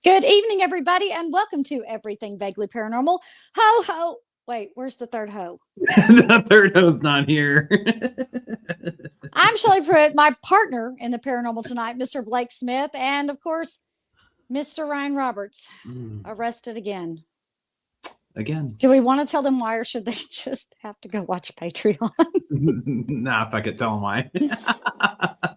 Good evening, everybody, and welcome to Everything Vaguely Paranormal. Ho, ho. Wait, where's the third ho? The third ho's not here. I'm Shelley Pruitt, my partner in the paranormal tonight, Mr. Blake Smith, and of course, Mr. Ryan Roberts, arrested again. Again. Do we want to tell them why, or should they just have to go watch Patreon? Nah, if I could tell him why.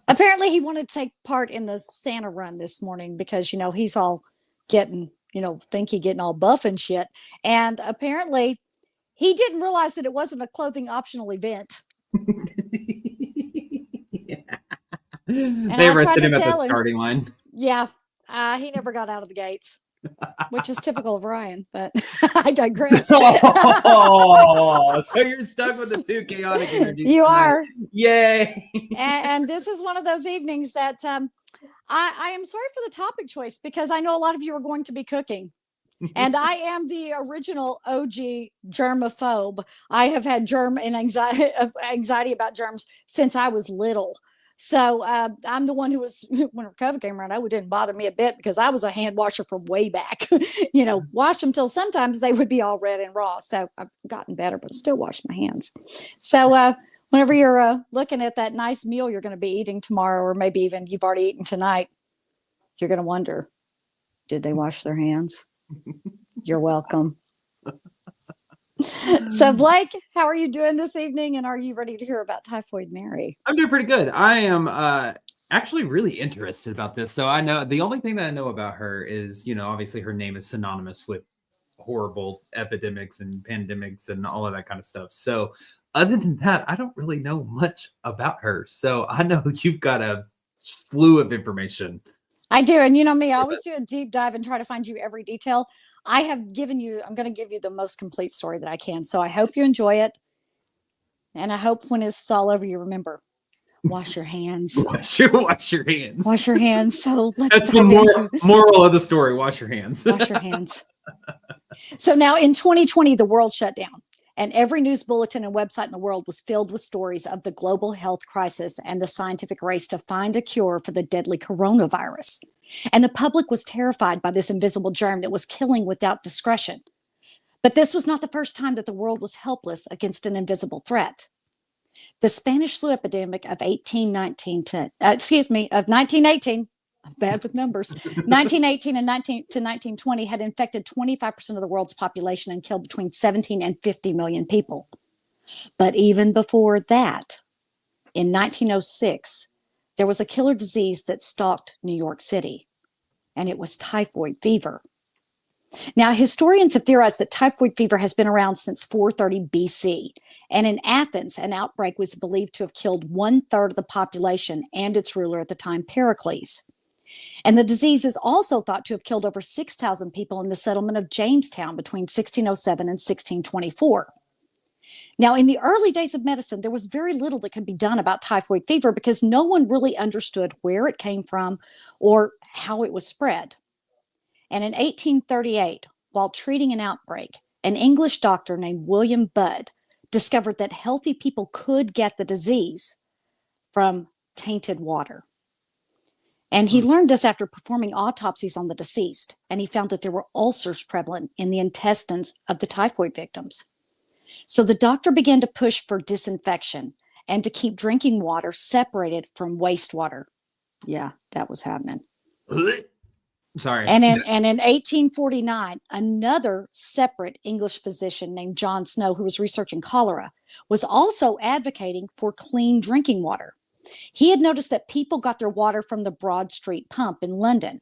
Apparently, he wanted to take part in the Santa run this morning because, he's all getting, getting all buff and shit. And apparently, he didn't realize that it wasn't a clothing optional event. Yeah. And They I tried arrested to him at the tell him. starting line. Yeah, he never got out of the gates, which is typical of Ryan, but I digress. Oh, so you're stuck with the two chaotic energies. You are. Yay. And this is one of those evenings that I am sorry for the topic choice because I know a lot of you are going to be cooking. And I am the original OG germaphobe. I have had germ and anxiety about germs since I was little. So I'm the one who was, when COVID came around, it didn't bother me a bit because I was a hand washer from way back. Wash them till sometimes they would be all red and raw. So I've gotten better, but I still wash my hands. So whenever you're looking at that nice meal you're going to be eating tomorrow, or maybe even you've already eaten tonight, you're going to wonder, did they wash their hands? You're welcome. So, Blake, how are you doing this evening? And are you ready to hear about Typhoid Mary? I'm doing pretty good. I am actually really interested about this. So I know the only thing that I know about her is, obviously her name is synonymous with horrible epidemics and pandemics and all of that kind of stuff. So other than that, I don't really know much about her. So I know you've got a slew of information. I do. And you know me, I always do a deep dive and try to find you every detail. I'm going to give you the most complete story that I can. So I hope you enjoy it. And I hope when it's all over, you remember, wash your hands. Wash your hands. Wash your hands. So That's the moral of the story. Wash your hands. Wash your hands. So now in 2020, the world shut down. And every news bulletin and website in the world was filled with stories of the global health crisis and the scientific race to find a cure for the deadly coronavirus. And the public was terrified by this invisible germ that was killing without discretion. But this was not the first time that the world was helpless against an invisible threat. The Spanish flu epidemic of 1918, I'm bad with numbers, 1918 and 1920 had infected 25% of the world's population and killed between 17 and 50 million people. But even before that, in 1906, there was a killer disease that stalked New York City, and it was typhoid fever. Now, historians have theorized that typhoid fever has been around since 430 BC, and in Athens, an outbreak was believed to have killed 1/3 of the population and its ruler at the time, Pericles. And the disease is also thought to have killed over 6,000 people in the settlement of Jamestown between 1607 and 1624. Now, in the early days of medicine, there was very little that could be done about typhoid fever because no one really understood where it came from or how it was spread. And in 1838, while treating an outbreak, an English doctor named William Budd discovered that healthy people could get the disease from tainted water. And he learned this after performing autopsies on the deceased, and he found that there were ulcers prevalent in the intestines of the typhoid victims. So the doctor began to push for disinfection and to keep drinking water separated from wastewater. Yeah, that was happening. Sorry. And in 1849, another separate English physician named John Snow, who was researching cholera, was also advocating for clean drinking water. He had noticed that people got their water from the Broad Street pump in London,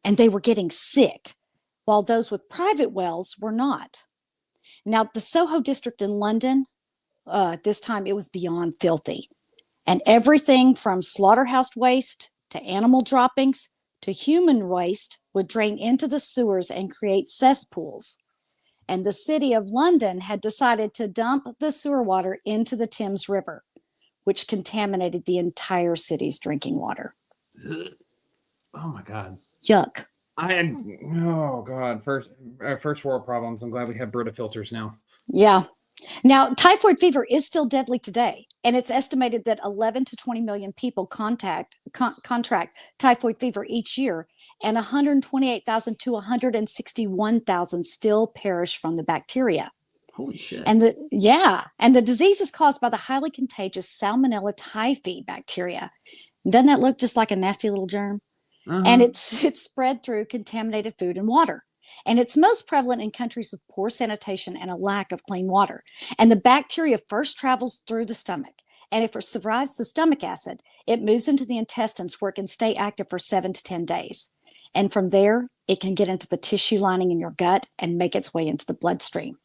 and they were getting sick, while those with private wells were not. Now, the Soho district in London, this time it was beyond filthy. And everything from slaughterhouse waste to animal droppings to human waste would drain into the sewers and create cesspools. And the city of London had decided to dump the sewer water into the Thames River, which contaminated the entire city's drinking water. Oh my God. Yuck. Oh God. First world problems. I'm glad we have Brita filters now. Yeah. Now, typhoid fever is still deadly today, and it's estimated that 11 to 20 million people contract typhoid fever each year, and 128,000 to 161,000 still perish from the bacteria. Holy shit. And the disease is caused by the highly contagious Salmonella typhi bacteria. Doesn't that look just like a nasty little germ? And it's spread through contaminated food and water. And it's most prevalent in countries with poor sanitation and a lack of clean water. And the bacteria first travels through the stomach. And if it survives the stomach acid, it moves into the intestines where it can stay active for 7 to 10 days. And from there, it can get into the tissue lining in your gut and make its way into the bloodstream.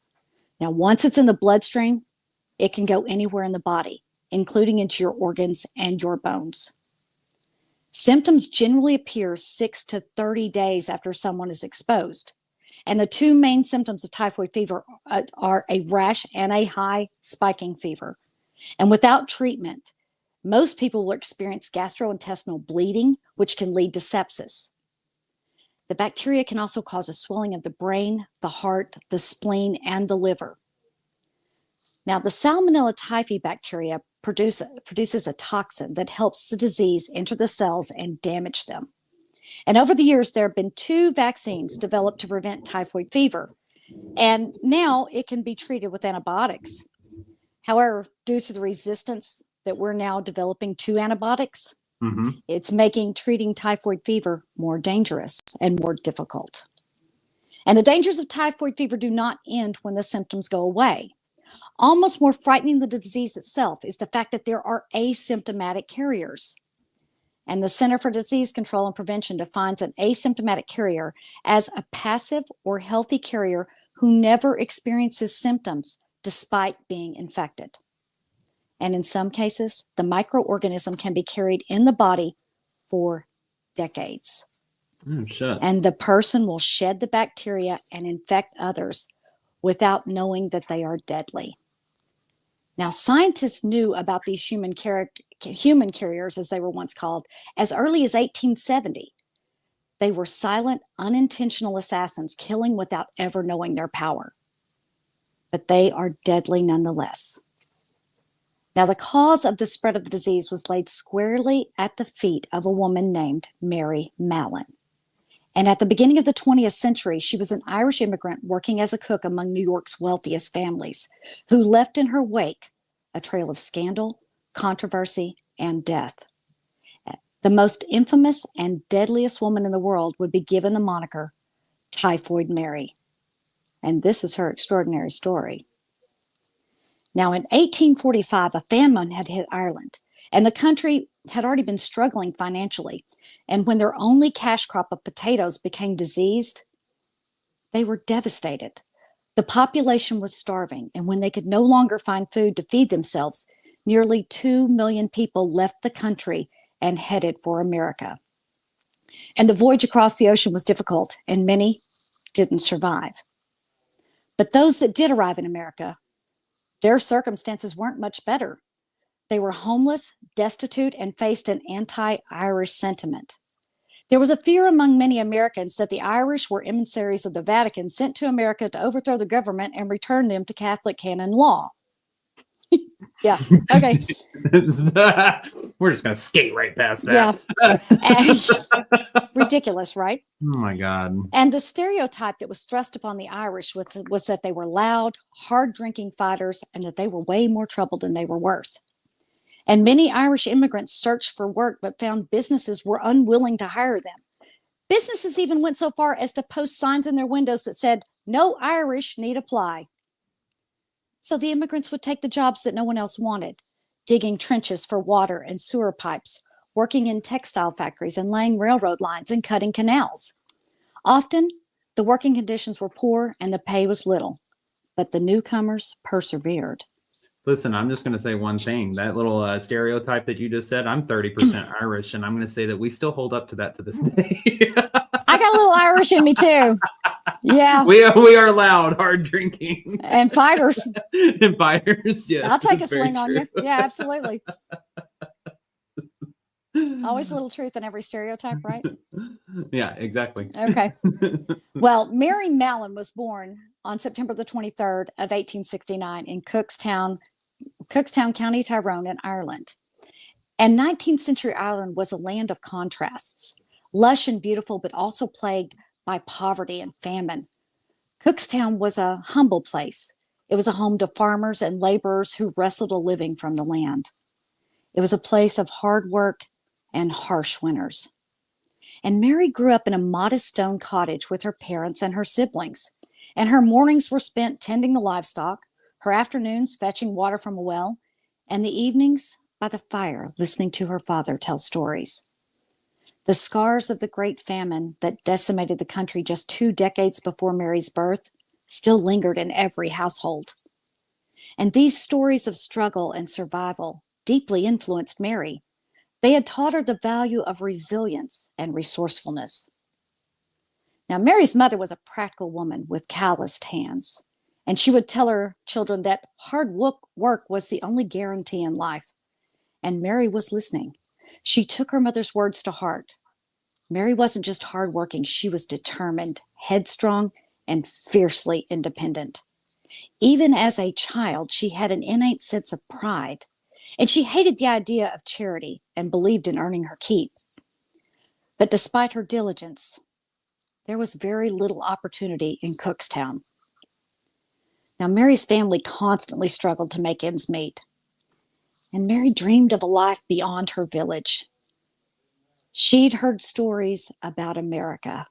Now, once it's in the bloodstream, it can go anywhere in the body, including into your organs and your bones. Symptoms generally appear 6 to 30 days after someone is exposed. And the two main symptoms of typhoid fever are a rash and a high spiking fever. And without treatment, most people will experience gastrointestinal bleeding, which can lead to sepsis. The bacteria can also cause a swelling of the brain, the heart, the spleen, and the liver. Now, the Salmonella typhi bacteria produces a toxin that helps the disease enter the cells and damage them. And over the years, there have been 2 vaccines developed to prevent typhoid fever. And now it can be treated with antibiotics. However, due to the resistance that we're now developing to antibiotics, it's making treating typhoid fever more dangerous and more difficult. And the dangers of typhoid fever do not end when the symptoms go away. Almost more frightening than the disease itself is the fact that there are asymptomatic carriers. And the Center for Disease Control and Prevention defines an asymptomatic carrier as a passive or healthy carrier who never experiences symptoms despite being infected. And in some cases, the microorganism can be carried in the body for decades. Oh, shit. And the person will shed the bacteria and infect others without knowing that they are deadly. Now, scientists knew about these human carriers, as they were once called, as early as 1870. They were silent, unintentional assassins, killing without ever knowing their power. But they are deadly nonetheless. Now, the cause of the spread of the disease was laid squarely at the feet of a woman named Mary Mallon. And at the beginning of the 20th century, she was an Irish immigrant working as a cook among New York's wealthiest families, who left in her wake a trail of scandal, controversy, and death. The most infamous and deadliest woman in the world would be given the moniker Typhoid Mary. And this is her extraordinary story. Now, in 1845, a famine had hit Ireland, and the country had already been struggling financially. And when their only cash crop of potatoes became diseased, they were devastated. The population was starving, and when they could no longer find food to feed themselves, nearly 2 million people left the country and headed for America. And the voyage across the ocean was difficult, and many didn't survive. But those that did arrive in America, their circumstances weren't much better. They were homeless, destitute, and faced an anti-Irish sentiment. There was a fear among many Americans that the Irish were emissaries of the Vatican sent to America to overthrow the government and return them to Catholic canon law. Yeah, okay. We're just going to skate right past that. Yeah. Ridiculous, right? Oh, my God. And the stereotype that was thrust upon the Irish was that they were loud, hard-drinking fighters and that they were way more trouble than they were worth. And many Irish immigrants searched for work but found businesses were unwilling to hire them. Businesses even went so far as to post signs in their windows that said, "No Irish need apply." So the immigrants would take the jobs that no one else wanted, digging trenches for water and sewer pipes, working in textile factories and laying railroad lines and cutting canals. Often, the working conditions were poor and the pay was little, but the newcomers persevered. Listen, I'm just going to say one thing. That little stereotype that you just said, I'm 30% Irish, and I'm going to say that we still hold up to that to this day. I got a little Irish in me too. Yeah. We are loud, hard drinking. And fighters. And fighters, yes. I'll take a swing on you. Yeah, absolutely. Always a little truth in every stereotype, right? Yeah, exactly. Okay. Well, Mary Mallon was born on September the 23rd of 1869 in Cookstown, County, Tyrone in Ireland. And 19th century Ireland was a land of contrasts, lush and beautiful, but also plagued by poverty and famine. Cookstown was a humble place. It was a home to farmers and laborers who wrestled a living from the land. It was a place of hard work and harsh winters. And Mary grew up in a modest stone cottage with her parents and her siblings. And her mornings were spent tending the livestock, her afternoons fetching water from a well, and the evenings by the fire listening to her father tell stories. The scars of the Great Famine that decimated the country just 2 decades before Mary's birth still lingered in every household. And these stories of struggle and survival deeply influenced Mary. They had taught her the value of resilience and resourcefulness. Now, Mary's mother was a practical woman with calloused hands, and she would tell her children that hard work was the only guarantee in life. And Mary was listening. She took her mother's words to heart. Mary wasn't just hardworking, she was determined, headstrong, and fiercely independent. Even as a child, she had an innate sense of pride, and she hated the idea of charity and believed in earning her keep. But despite her diligence, there was very little opportunity in Cookstown. Now, Mary's family constantly struggled to make ends meet, and Mary dreamed of a life beyond her village. She'd heard stories about America,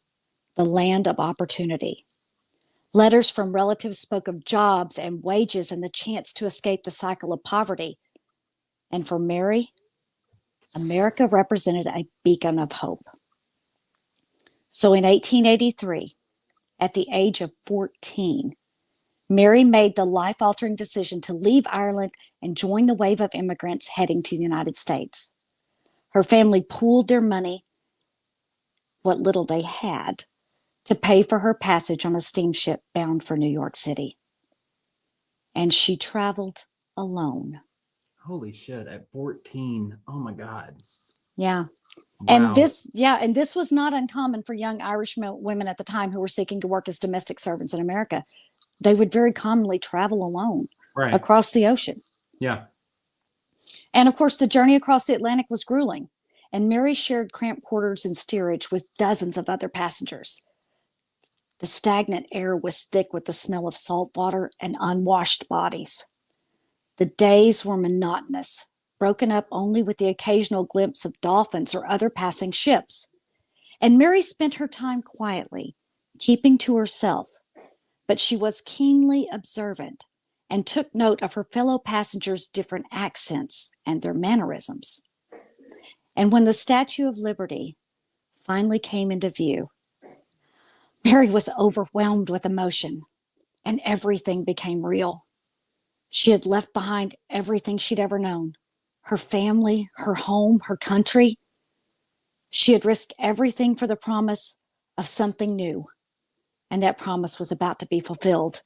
the land of opportunity. Letters from relatives spoke of jobs and wages and the chance to escape the cycle of poverty. And for Mary, America represented a beacon of hope. So in 1883, at the age of 14, Mary made the life-altering decision to leave Ireland and join the wave of immigrants heading to the United States. Her family pooled their money, what little they had, to pay for her passage on a steamship bound for New York City. And she traveled alone. Holy shit, at 14. Oh my God. Yeah. Wow. And this was not uncommon for young Irish women at the time who were seeking to work as domestic servants in America. They would very commonly travel alone across the ocean. Yeah. And of course, the journey across the Atlantic was grueling, and Mary shared cramped quarters and steerage with dozens of other passengers. The stagnant air was thick with the smell of salt water and unwashed bodies. The days were monotonous, broken up only with the occasional glimpse of dolphins or other passing ships. And Mary spent her time quietly, keeping to herself, but she was keenly observant and took note of her fellow passengers' different accents and their mannerisms. And when the Statue of Liberty finally came into view, Mary was overwhelmed with emotion, and everything became real. She had left behind everything she'd ever known, her family, her home, her country. She had risked everything for the promise of something new, and that promise was about to be fulfilled.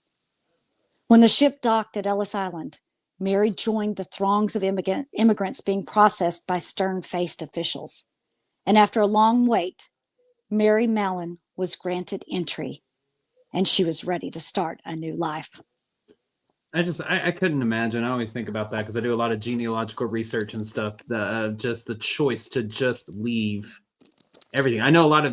When the ship docked at Ellis Island, Mary joined the throngs of immigrants being processed by stern-faced officials. And after a long wait, Mary Mallon was granted entry, and she was ready to start a new life. I couldn't imagine. I always think about that because I do a lot of genealogical research and stuff. Just the choice to just leave everything. I know a lot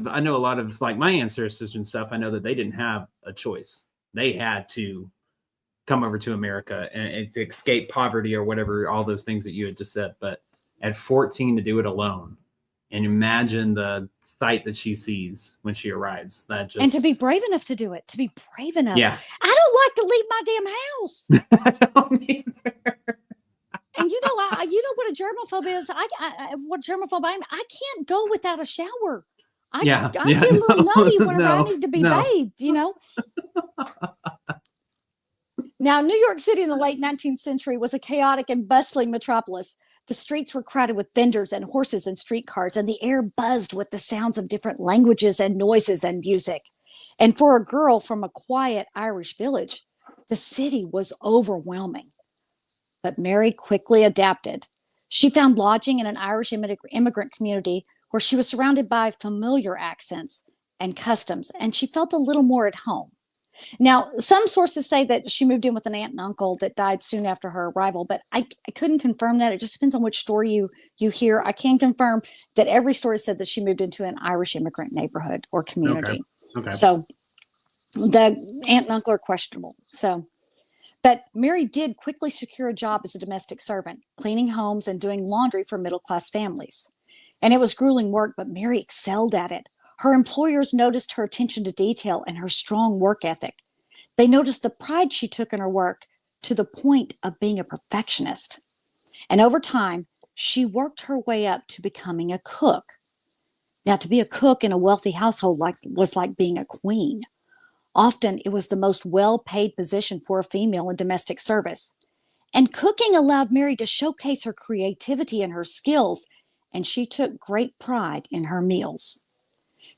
of like my ancestors and stuff. I know that they didn't have a choice. They had to come over to America and to escape poverty or whatever, all those things that you had just said. But at 14 to do it alone, and imagine the sight that she sees when she arrives. And to be brave enough to do it, to be brave enough. Yeah. I don't like to leave my damn house. I don't either. And you know what a germaphobe is. What germaphobe I am. I can't go without a shower. I get a little nutty whenever I need to be bathed. Now, New York City in the late 19th century was a chaotic and bustling metropolis. The streets were crowded with vendors and horses and streetcars, and the air buzzed with the sounds of different languages and noises and music. And for a girl from a quiet Irish village, the city was overwhelming. But Mary quickly adapted. She found lodging in an Irish immigrant community where she was surrounded by familiar accents and customs, and she felt a little more at home. Now, some sources say that she moved in with an aunt and uncle that died soon after her arrival, but I couldn't confirm that. It just depends on which story you hear. I can confirm that every story said that she moved into an Irish immigrant neighborhood or Okay. community. Okay. So the aunt and uncle are questionable. So, but Mary did quickly secure a job as a domestic servant, cleaning homes and doing laundry for middle class families. And it was grueling work, but Mary excelled at it. Her employers noticed her attention to detail and her strong work ethic. They noticed the pride she took in her work to the point of being a perfectionist. And over time, she worked her way up to becoming a cook. Now, to be a cook in a wealthy household was like being a queen. Often, it was the most well-paid position for a female in domestic service. And cooking allowed Mary to showcase her creativity and her skills, and she took great pride in her meals.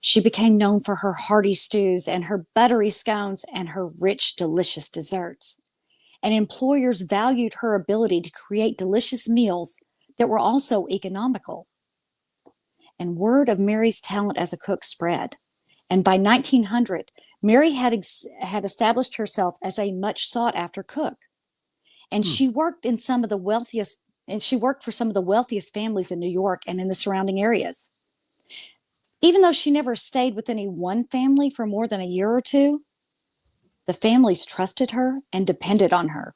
She became known for her hearty stews and her buttery scones and her rich, delicious desserts. And employers valued her ability to create delicious meals that were also economical. And word of Mary's talent as a cook spread. And by 1900, Mary had established herself as a much sought after cook. And she worked for some of the wealthiest families in New York and in the surrounding areas. Even though she never stayed with any one family for more than a year or two, the families trusted her and depended on her.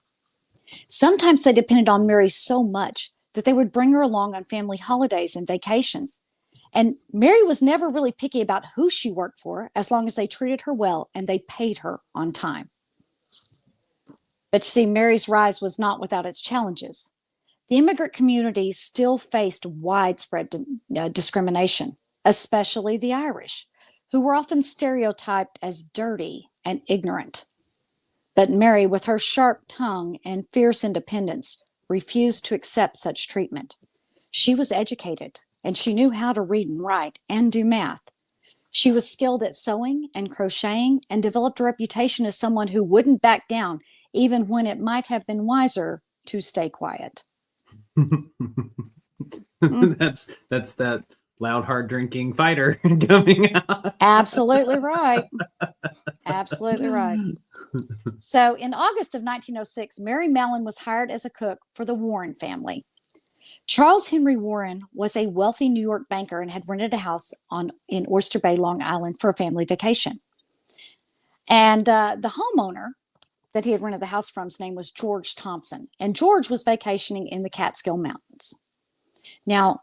Sometimes they depended on Mary so much that they would bring her along on family holidays and vacations. And Mary was never really picky about who she worked for, as long as they treated her well and they paid her on time. But you see, Mary's rise was not without its challenges. The immigrant community still faced widespread discrimination, especially the Irish, who were often stereotyped as dirty and ignorant. But Mary, with her sharp tongue and fierce independence, refused to accept such treatment. She was educated, and she knew how to read and write and do math. She was skilled at sewing and crocheting and developed a reputation as someone who wouldn't back down, even when it might have been wiser to stay quiet. That's that loud, hard drinking fighter coming out. Absolutely right. Absolutely right. So in August of 1906, Mary Mallon was hired as a cook for the Warren family. Charles Henry Warren was a wealthy New York banker and had rented a house in Oyster Bay, Long Island for a family vacation. And the homeowner that he had rented the house from's name was George Thompson. And George was vacationing in the Catskill Mountains. Now,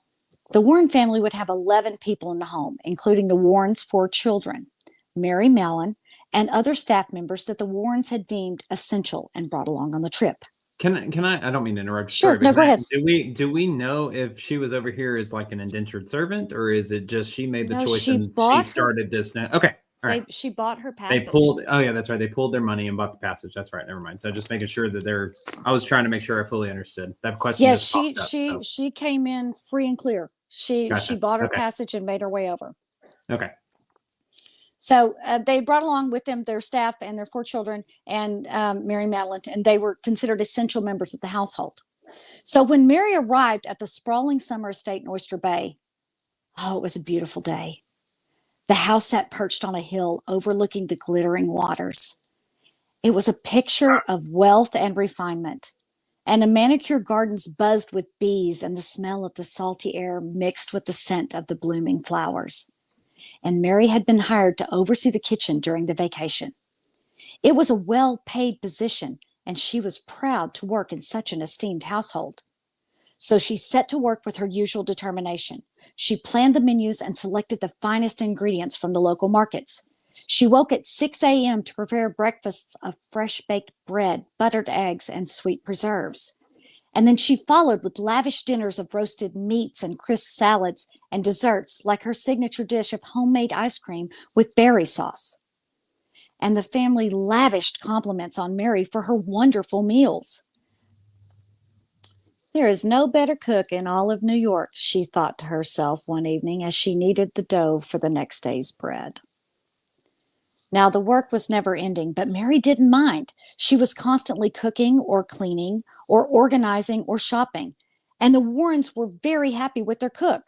the Warren family would have 11 people in the home, including the Warrens' 4 children, Mary Mallon, and other staff members that the Warrens had deemed essential and brought along on the trip. Can I don't mean to interrupt. Sure, no, go ahead. Do we know if she was over here as like an indentured servant, or is it just she made the choice and she started this now? Okay. All right. She bought her passage. Oh yeah, that's right. They pulled their money and bought the passage. That's right. Never mind. So just making sure that I was trying to make sure I fully understood that question. Yes, she came in free and clear. She bought her passage and made her way over. Okay. So they brought along with them their staff and their 4 children and Mary Mallon, and they were considered essential members of the household. So when Mary arrived at the sprawling summer estate in Oyster Bay, it was a beautiful day. The house sat perched on a hill overlooking the glittering waters. It was a picture of wealth and refinement, and the manicured gardens buzzed with bees and the smell of the salty air mixed with the scent of the blooming flowers. And Mary had been hired to oversee the kitchen during the vacation. It was a well-paid position, and she was proud to work in such an esteemed household. So she set to work with her usual determination. She planned the menus and selected the finest ingredients from the local markets. She woke at 6 a.m. to prepare breakfasts of fresh-baked bread, buttered eggs, and sweet preserves. And then she followed with lavish dinners of roasted meats and crisp salads and desserts, like her signature dish of homemade ice cream with berry sauce. And the family lavished compliments on Mary for her wonderful meals. There is no better cook in all of New York, she thought to herself one evening as she kneaded the dough for the next day's bread. Now, the work was never ending, but Mary didn't mind. She was constantly cooking or cleaning or organizing or shopping, and the Warrens were very happy with their cook.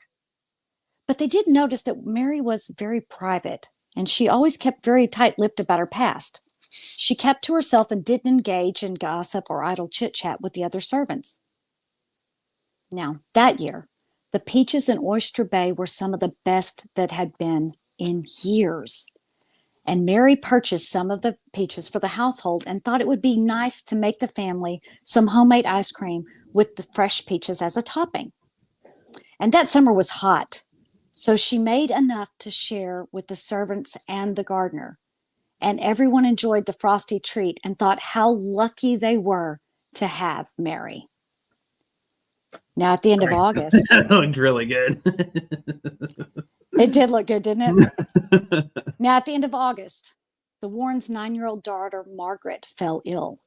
But they did notice that Mary was very private, and she always kept very tight-lipped about her past. She kept to herself and didn't engage in gossip or idle chit-chat with the other servants. Now, that year, the peaches in Oyster Bay were some of the best that had been in years. And Mary purchased some of the peaches for the household and thought it would be nice to make the family some homemade ice cream with the fresh peaches as a topping. And that summer was hot, so she made enough to share with the servants and the gardener. And everyone enjoyed the frosty treat and thought how lucky they were to have Mary. Now, at the end of August, That looked really good. it did look good, didn't it? Now, at the end of August, the Warrens' 9-year-old daughter, Margaret, fell ill.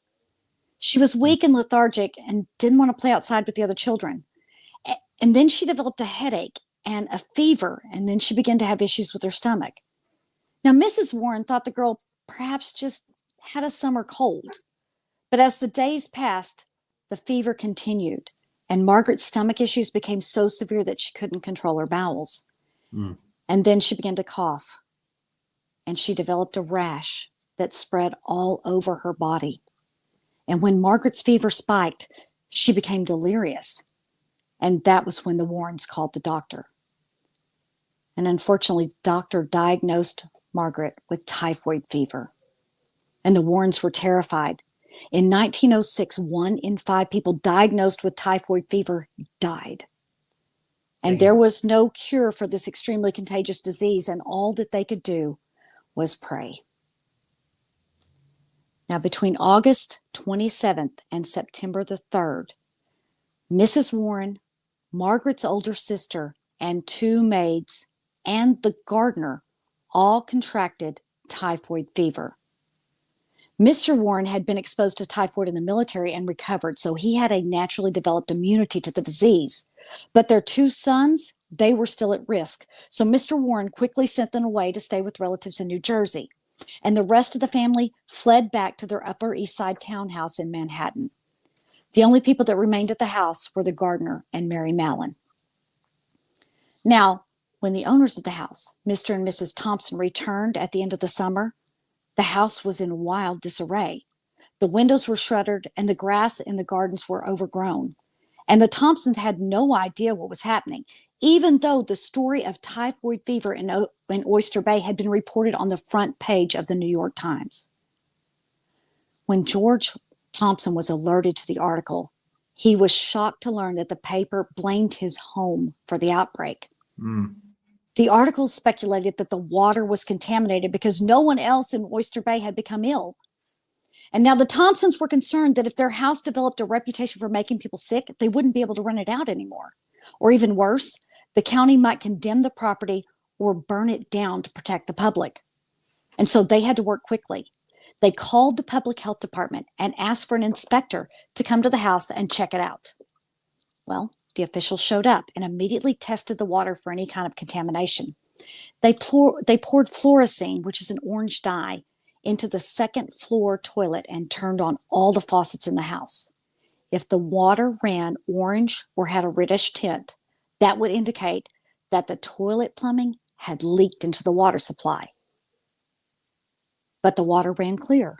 She was weak and lethargic and didn't want to play outside with the other children. And then she developed a headache and a fever, and then she began to have issues with her stomach. Now, Mrs. Warren thought the girl perhaps just had a summer cold. But as the days passed, the fever continued, and Margaret's stomach issues became so severe that she couldn't control her bowels. Mm. And then she began to cough, and she developed a rash that spread all over her body. And when Margaret's fever spiked, she became delirious. And that was when the Warrens called the doctor. And unfortunately, the doctor diagnosed Margaret with typhoid fever. And the Warrens were terrified. In 1906, 1 in 5 people diagnosed with typhoid fever died. And there was no cure for this extremely contagious disease, and all that they could do was pray. Now, between August 27th and September the 3rd, Mrs. Warren, Margaret's older sister, and 2 maids, and the gardener all contracted typhoid fever. Mr. Warren had been exposed to typhoid in the military and recovered, so he had a naturally developed immunity to the disease. But their 2 sons, they were still at risk. So Mr. Warren quickly sent them away to stay with relatives in New Jersey. And the rest of the family fled back to their Upper East Side townhouse in Manhattan. The only people that remained at the house were the gardener and Mary Mallon. Now, when the owners of the house, Mr. and Mrs. Thompson, returned at the end of the summer, the house was in wild disarray. The windows were shuttered and the grass in the gardens were overgrown. And the Thompsons had no idea what was happening, even though the story of typhoid fever in Oyster Bay had been reported on the front page of the New York Times. When George Thompson was alerted to the article, he was shocked to learn that the paper blamed his home for the outbreak. Mm. The article speculated that the water was contaminated because no one else in Oyster Bay had become ill. And now the Thompsons were concerned that if their house developed a reputation for making people sick, they wouldn't be able to rent it out anymore. Or even worse, the county might condemn the property or burn it down to protect the public. And so they had to work quickly. They called the public health department and asked for an inspector to come to the house and check it out. Well, the officials showed up and immediately tested the water for any kind of contamination. They poured fluorescein, which is an orange dye, into the second floor toilet and turned on all the faucets in the house. If the water ran orange or had a reddish tint, that would indicate that the toilet plumbing had leaked into the water supply. But the water ran clear.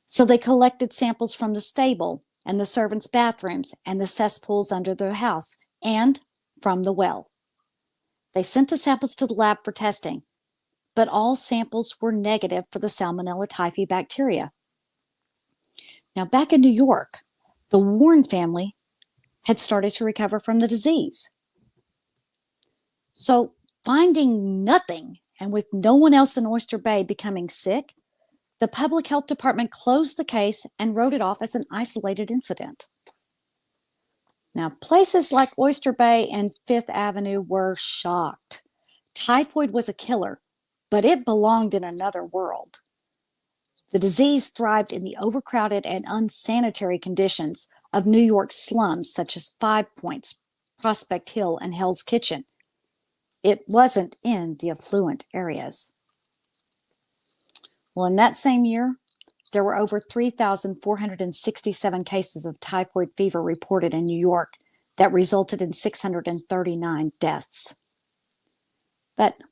So they collected samples from the stable and the servants' bathrooms and the cesspools under the house and from the well. They sent the samples to the lab for testing, but all samples were negative for the Salmonella typhi bacteria. Now, back in New York, the Warren family had started to recover from the disease. So, finding nothing and with no one else in Oyster Bay becoming sick, the public health department closed the case and wrote it off as an isolated incident. Now, places like Oyster Bay and Fifth Avenue were shocked. Typhoid was a killer, but it belonged in another world. The disease thrived in the overcrowded and unsanitary conditions of New York's slums, such as Five Points, Prospect Hill, and Hell's Kitchen. It wasn't in the affluent areas. Well, in that same year, there were over 3,467 cases of typhoid fever reported in New York that resulted in 639 deaths. But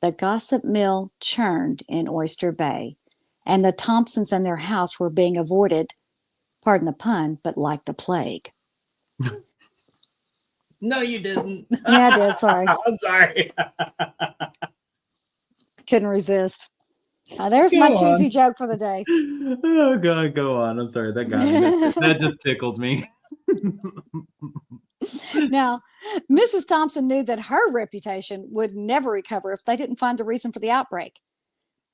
the gossip mill churned in Oyster Bay, and the Thompsons and their house were being avoided, pardon the pun, but like the plague. No, you didn't. Yeah, I did. Sorry. I'm sorry. Couldn't resist. There's Go my on. cheesy joke for the day. Oh God, go on. I'm sorry. That got me. That just tickled me. Now, Mrs. Thompson knew that her reputation would never recover if they didn't find the reason for the outbreak.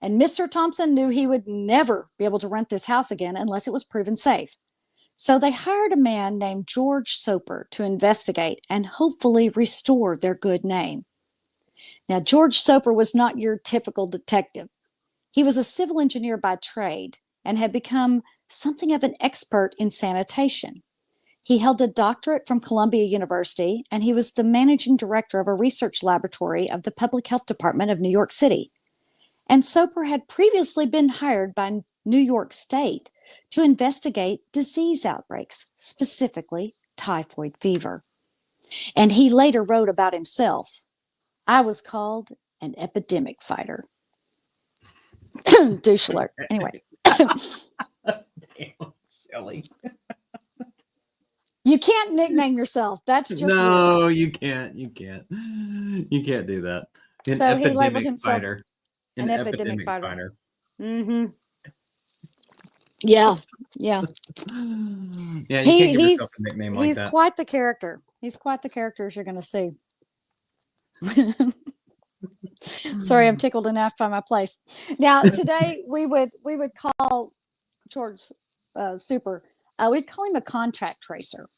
And Mr. Thompson knew he would never be able to rent this house again unless it was proven safe. So they hired a man named George Soper to investigate and hopefully restore their good name. Now, George Soper was not your typical detective. He was a civil engineer by trade and had become something of an expert in sanitation. He held a doctorate from Columbia University, and he was the managing director of a research laboratory of the Public Health Department of New York City. And Soper had previously been hired by New York State to investigate disease outbreaks, specifically typhoid fever. And he later wrote about himself, "I was called an epidemic fighter." Douche alert. Anyway. Damn, Shelley. You can't nickname yourself. That's just no, weird. you can't. You can't. You can't do that. An So he labeled epidemic himself fighter. an epidemic fighter. Mm-hmm. Yeah. Yeah. Yeah, you can't give yourself He's a nickname like he's that. quite the character. He's quite the character, as you're going to see. Sorry, I'm tickled enough by my place. Now, today we would call George Super. We'd call him a contact tracer.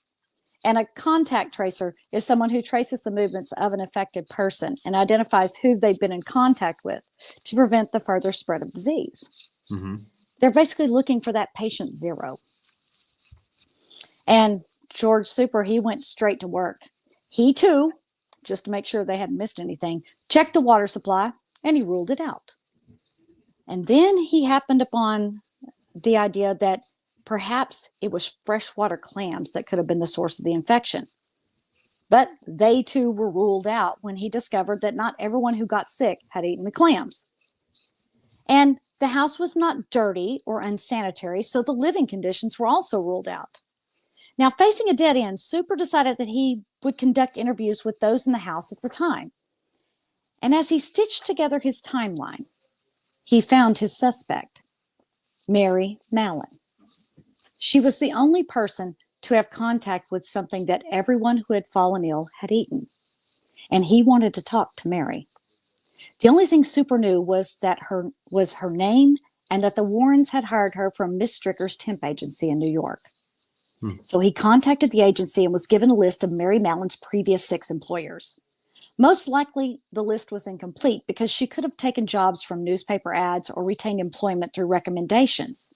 And a contact tracer is someone who traces the movements of an affected person and identifies who they've been in contact with to prevent the further spread of disease. Mm-hmm. They're basically looking for that patient zero. And George Super, he went straight to work. He too, just to make sure they hadn't missed anything, checked the water supply and he ruled it out. And then he happened upon the idea that perhaps it was freshwater clams that could have been the source of the infection. But they too were ruled out when he discovered that not everyone who got sick had eaten the clams. And the house was not dirty or unsanitary, so the living conditions were also ruled out. Now, facing a dead end, Super decided that he would conduct interviews with those in the house at the time. And as he stitched together his timeline, he found his suspect, Mary Mallon. She was the only person to have contact with something that everyone who had fallen ill had eaten. And he wanted to talk to Mary. The only thing Super knew was that her name and that the Warrens had hired her from Miss Stricker's temp agency in New York. So he contacted the agency and was given a list of Mary Mallon's previous 6 employers. Most likely, the list was incomplete because she could have taken jobs from newspaper ads or retained employment through recommendations.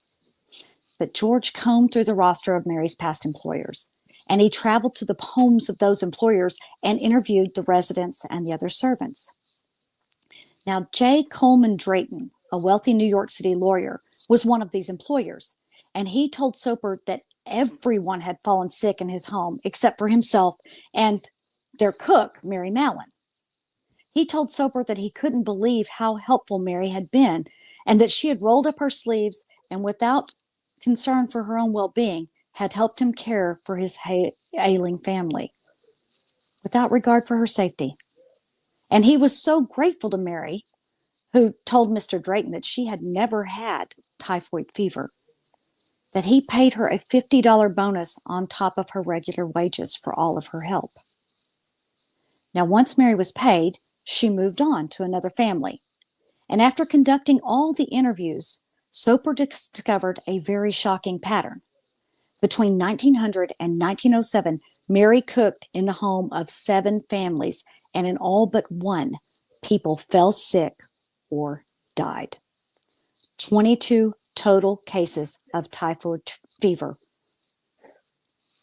But George combed through the roster of Mary's past employers, and he traveled to the homes of those employers and interviewed the residents and the other servants. Now, J. Coleman Drayton, a wealthy New York City lawyer, was one of these employers, and he told Soper that everyone had fallen sick in his home except for himself and their cook, Mary Mallon. He told Soper that he couldn't believe how helpful Mary had been and that she had rolled up her sleeves and without concern for her own well-being had helped him care for his ailing family without regard for her safety. And he was so grateful to Mary, who told Mr. Drayton that she had never had typhoid fever, that he paid her a $50 bonus on top of her regular wages for all of her help. Now, once Mary was paid, she moved on to another family. And after conducting all the interviews, Soper discovered a very shocking pattern. Between 1900 and 1907, Mary cooked in the home of 7 families, and in all but one, people fell sick or died. 22 total cases of typhoid fever,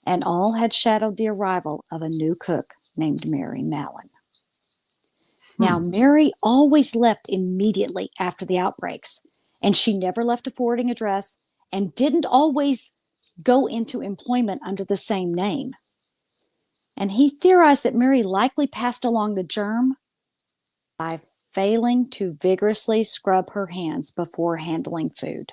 and all had shadowed the arrival of a new cook named Mary Mallon. Now, Mary always left immediately after the outbreaks, and she never left a forwarding address and didn't always go into employment under the same name. And he theorized that Mary likely passed along the germ by failing to vigorously scrub her hands before handling food.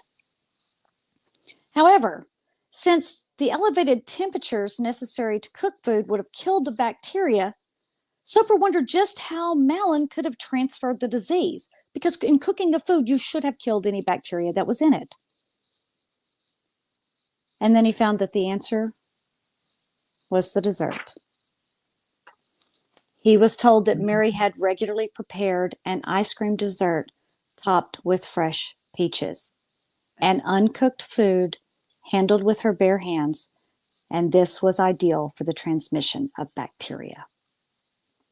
However, since the elevated temperatures necessary to cook food would have killed the bacteria, Soper wondered just how Mallon could have transferred the disease, because in cooking the food, you should have killed any bacteria that was in it. And then he found that the answer was the dessert. He was told that Mary had regularly prepared an ice cream dessert topped with fresh peaches, and uncooked food handled with her bare hands, and this was ideal for the transmission of bacteria.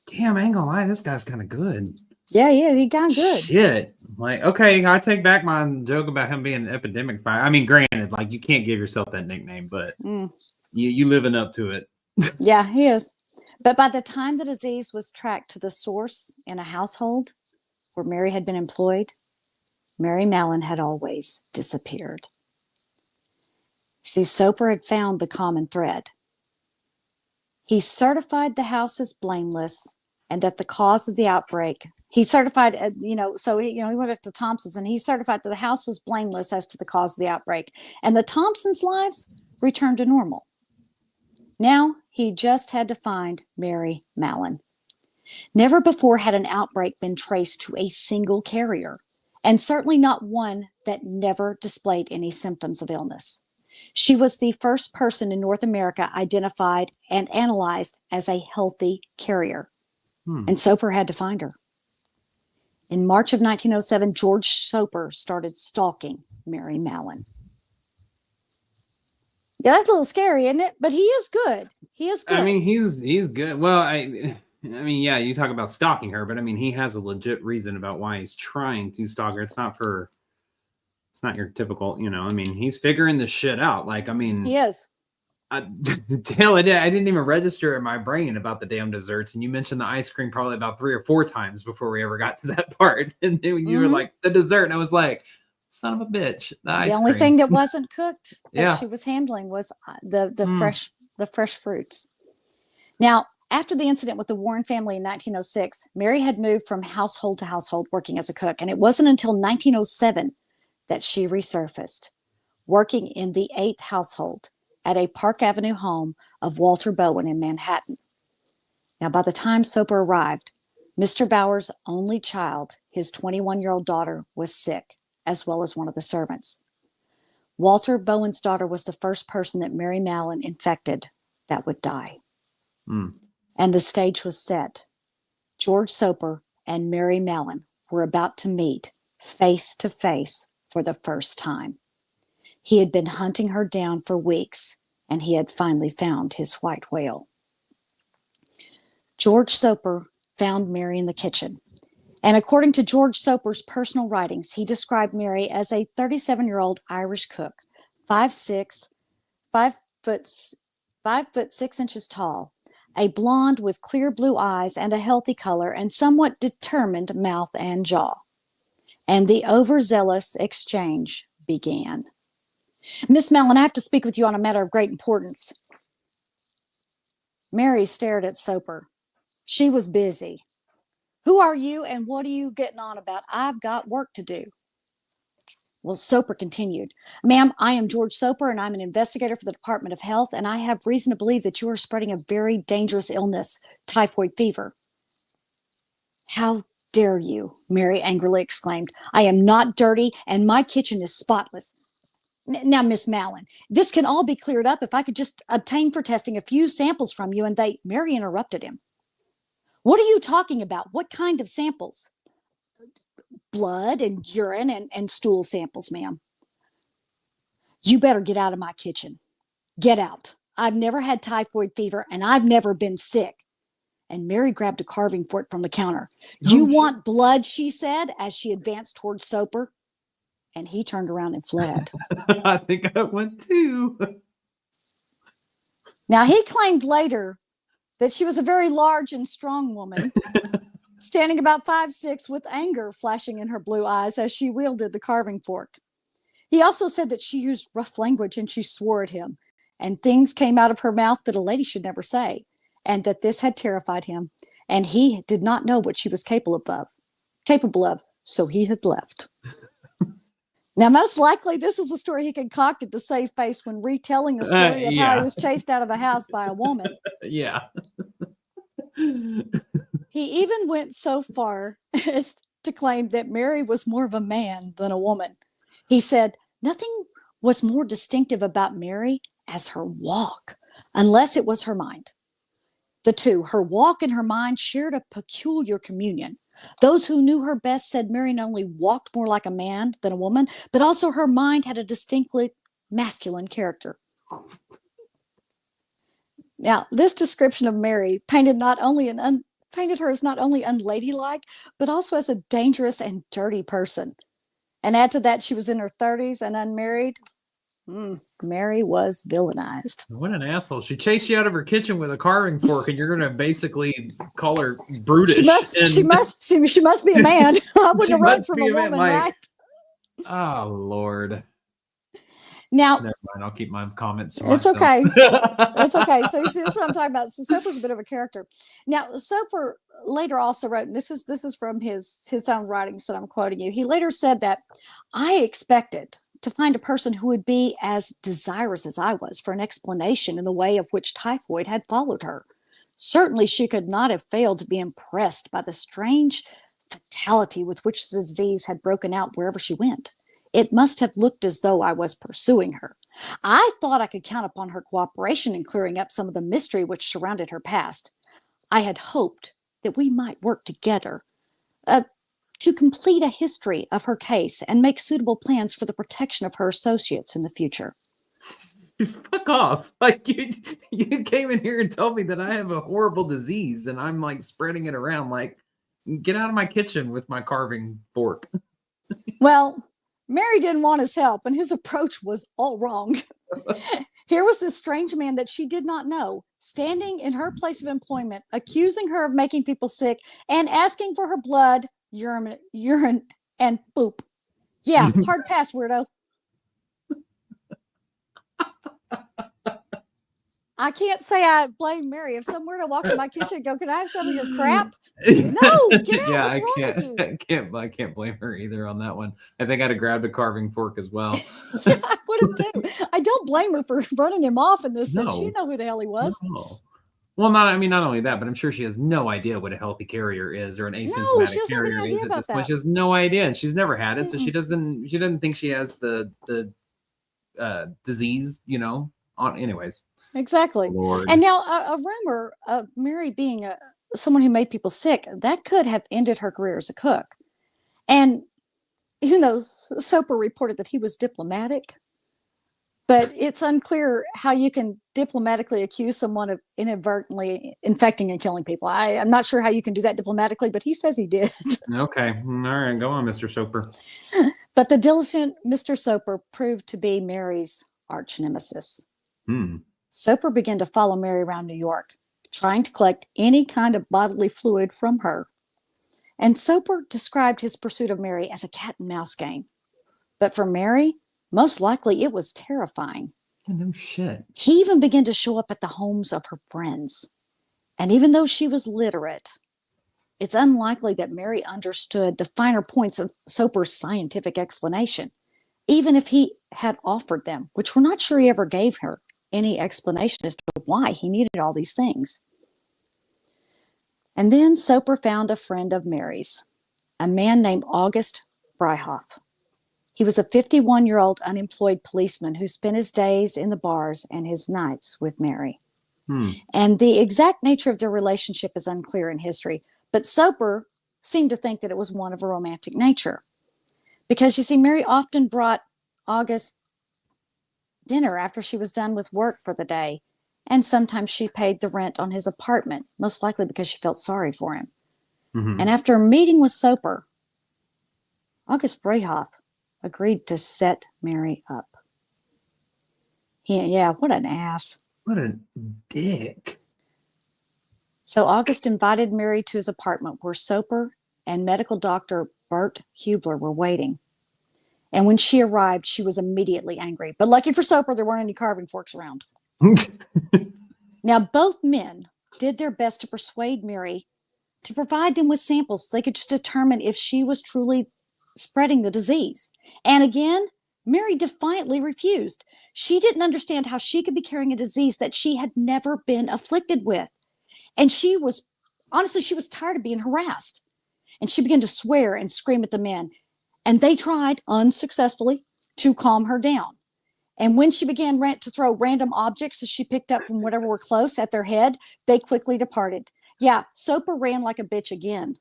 Damn, I ain't gonna lie, this guy's kind of good. Yeah, he got good. Shit. Like, okay, I take back my joke about him being an epidemic fire. I mean, granted, like, you can't give yourself that nickname, but you living up to it. Yeah, he is. But by the time the disease was tracked to the source in a household where Mary had been employed, Mary Mallon had always disappeared. See, Soper had found the common thread. He certified the house as blameless and that the cause of the outbreak, he certified, he went back to Thompson's and he certified that the house was blameless as to the cause of the outbreak. And the Thompsons' lives returned to normal. Now he just had to find Mary Mallon. Never before had an outbreak been traced to a single carrier, and certainly not one that never displayed any symptoms of illness. She was the first person in North America identified and analyzed as a healthy carrier, and Soper had to find her. In March of 1907, George Soper started stalking Mary Mallon. Yeah, that's a little scary, isn't it? But he is good. He is good. I mean, he's good. Well, I mean, yeah, you talk about stalking her, but I mean, he has a legit reason about why he's trying to stalk her. It's not your typical, I mean, he's figuring this shit out. Like, I mean, he is. I didn't even register in my brain about the damn desserts. And you mentioned the ice cream probably about 3 or 4 times before we ever got to that part. And then when you were like, the dessert, and I was like, son of a bitch. The only thing that wasn't cooked that she was handling was the fresh fruits. Now, after the incident with the Warren family in 1906, Mary had moved from household to household working as a cook. And it wasn't until 1907 that she resurfaced, working in the 8th household at a Park Avenue home of Walter Bowen in Manhattan. Now, by the time Soper arrived, Mr. Bauer's only child, his 21-year-old daughter, was sick, as well as one of the servants. Walter Bowen's daughter was the first person that Mary Mallon infected that would die. And the stage was set. George Soper and Mary Mallon were about to meet face to face for the first time. He had been hunting her down for weeks, and he had finally found his white whale. George Soper found Mary in the kitchen. And according to George Soper's personal writings, he described Mary as a 37-year-old Irish cook, 5'6", 5'6" tall, a blonde with clear blue eyes and a healthy color and somewhat determined mouth and jaw. And the overzealous exchange began. Miss Mallon, I have to speak with you on a matter of great importance. Mary stared at Soper. She was busy. Who are you and what are you getting on about? I've got work to do. Well, Soper continued. Ma'am, I am George Soper and I'm an investigator for the Department of Health, and I have reason to believe that you are spreading a very dangerous illness, typhoid fever. How dare you? Mary angrily exclaimed. I am not dirty and my kitchen is spotless. Now, Miss Mallon, this can all be cleared up if I could just obtain for testing a few samples from you. And Mary interrupted him. What are you talking about? What kind of samples? Blood and urine and stool samples, ma'am. You better get out of my kitchen. Get out. I've never had typhoid fever and I've never been sick. And Mary grabbed a carving fork from the counter. You want blood, she said, as she advanced towards Soper. And he turned around and fled. I think I went too. Now, he claimed later that she was a very large and strong woman, standing about 5'6", with anger flashing in her blue eyes as she wielded the carving fork. He also said that she used rough language and she swore at him, and things came out of her mouth that a lady should never say, and that this had terrified him, and he did not know what she was capable of. capable of, so he had left. Now, most likely, this was a story he concocted to save face when retelling the story of how he was chased out of the house by a woman. Yeah. He even went so far as to claim that Mary was more of a man than a woman. He said, nothing was more distinctive about Mary as her walk, unless it was her mind. The two, her walk and her mind, shared a peculiar communion. Those who knew her best said Mary not only walked more like a man than a woman, but also her mind had a distinctly masculine character. Now, this description of Mary painted her as not only unladylike, but also as a dangerous and dirty person. And add to that, she was in her 30s and unmarried. Mary was villainized. What an asshole. She chased you out of her kitchen with a carving fork, and you're going to basically call her brutish. She must be a man. I wouldn't have run from a woman, right? Oh, Lord. Now, never mind. I'll keep my comments to it's myself. okay. It's okay. So you see, this is what I'm talking about. So Soper's a bit of a character. Now, Soper later also wrote, and this is from his own writings that I'm quoting you. He later said that I expected to find a person who would be as desirous as I was for an explanation in the way of which typhoid had followed her. Certainly she could not have failed to be impressed by the strange fatality with which the disease had broken out wherever she went. It must have looked as though I was pursuing her. I thought I could count upon her cooperation in clearing up some of the mystery which surrounded her past. I had hoped that we might work together to complete a history of her case and make suitable plans for the protection of her associates in the future. Fuck off. Like you came in here and told me that I have a horrible disease and I'm like spreading it around. Like, get out of my kitchen with my carving fork. Well, Mary didn't want his help and his approach was all wrong. Here was this strange man that she did not know, standing in her place of employment, accusing her of making people sick and asking for her blood, urine, and poop. Yeah, hard pass, weirdo. I can't say I blame Mary. If some weirdo walks in my kitchen and go, can I have some of your crap? No, get out. Yeah, What's wrong with you? I can't blame her either on that one. I think I'd have grabbed a carving fork as well. Yeah, I would have too. I don't blame her for running him off in this sense. She didn't know who the hell he was. No. Well, not only that, but I'm sure she has no idea what a healthy carrier is or an asymptomatic carrier is at this point. She has no idea, and she's never had it, so she doesn't think she has the disease, anyways. Exactly. Lord. And now a rumor of Mary being someone who made people sick, that could have ended her career as a cook. And who knows, Soper reported that he was diplomatic, but it's unclear how you can diplomatically accuse someone of inadvertently infecting and killing people. I'm not sure how you can do that diplomatically, but he says he did. Okay. All right. Go on, Mr. Soper. But the diligent Mr. Soper proved to be Mary's arch nemesis. Soper began to follow Mary around New York, trying to collect any kind of bodily fluid from her. And Soper described his pursuit of Mary as a cat and mouse game. But for Mary, most likely it was terrifying. No shit. He even began to show up at the homes of her friends. And even though she was literate, it's unlikely that Mary understood the finer points of Soper's scientific explanation, even if he had offered them, which we're not sure he ever gave her any explanation as to why he needed all these things. And then Soper found a friend of Mary's, a man named August Breihoff. He was a 51-year-old unemployed policeman who spent his days in the bars and his nights with Mary. And the exact nature of their relationship is unclear in history, but Soper seemed to think that it was one of a romantic nature. Because, you see, Mary often brought August dinner after she was done with work for the day, and sometimes she paid the rent on his apartment, most likely because she felt sorry for him. And after meeting with Soper, August Breihoff agreed to set Mary up. What an ass. What a dick. So August invited Mary to his apartment where Soper and medical doctor Bert Hubler were waiting. And when she arrived, she was immediately angry. But lucky for Soper, there weren't any carving forks around. Now, both men did their best to persuade Mary to provide them with samples so they could just determine if she was truly spreading the disease. And again, Mary defiantly refused. She didn't understand how she could be carrying a disease that she had never been afflicted with. And she was, honestly, she was tired of being harassed. And she began to swear and scream at the men. And they tried unsuccessfully to calm her down. And when she began to throw random objects that she picked up from whatever were close at their head, they quickly departed. Yeah, Soper ran like a bitch again.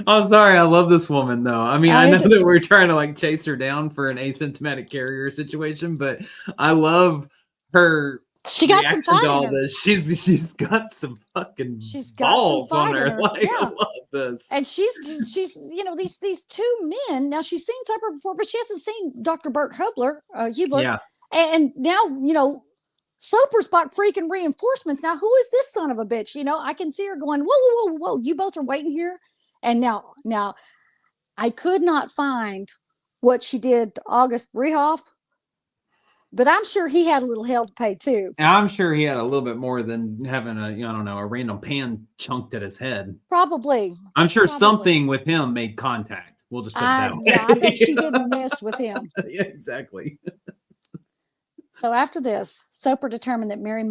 I'm sorry. I love this woman, though. I mean, I I know do. that we're trying to like chase her down for an asymptomatic carrier situation, but I love her She got some reaction fight to in all her. this. She's got some fucking She's got some balls on fight in her. her. Like, I Yeah. love this. And she's these two men. Now she's seen Soper before, but she hasn't seen Dr. Bert Hubler. Yeah. And now Soper's bought freaking reinforcements. Now who is this son of a bitch? I can see her going, whoa, you both are waiting here. And now I could not find what she did to August Rehoff, but I'm sure he had a little hell to pay too. And I'm sure he had a little bit more than having a random pan chunked at his head. Probably. I'm sure something with him made contact. We'll just put it that way. Yeah, I bet she didn't miss with him. Yeah, exactly. So after this, Soper determined that Mary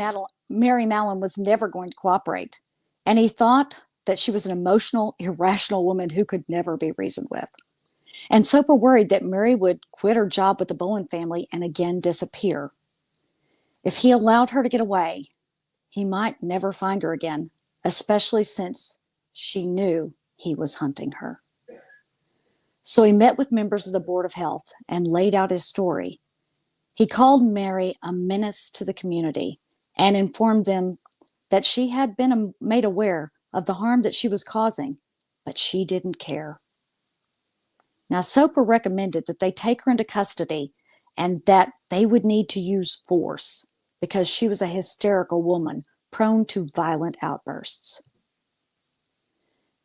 Mallon was never going to cooperate. And he thought that she was an emotional, irrational woman who could never be reasoned with. And Soper worried that Mary would quit her job with the Bowen family and again disappear. If he allowed her to get away, he might never find her again, especially since she knew he was hunting her. So he met with members of the Board of Health and laid out his story. He called Mary a menace to the community and informed them that she had been made aware of the harm that she was causing, but she didn't care. Now, Soper recommended that they take her into custody and that they would need to use force because she was a hysterical woman prone to violent outbursts.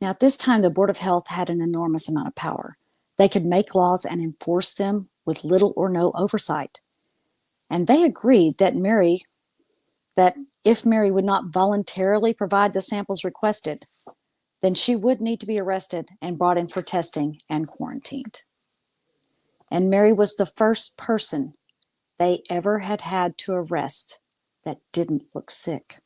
Now, at this time, the Board of Health had an enormous amount of power. They could make laws and enforce them with little or no oversight. And they agreed that if Mary would not voluntarily provide the samples requested, then she would need to be arrested and brought in for testing and quarantined. And Mary was the first person they ever had to arrest that didn't look sick.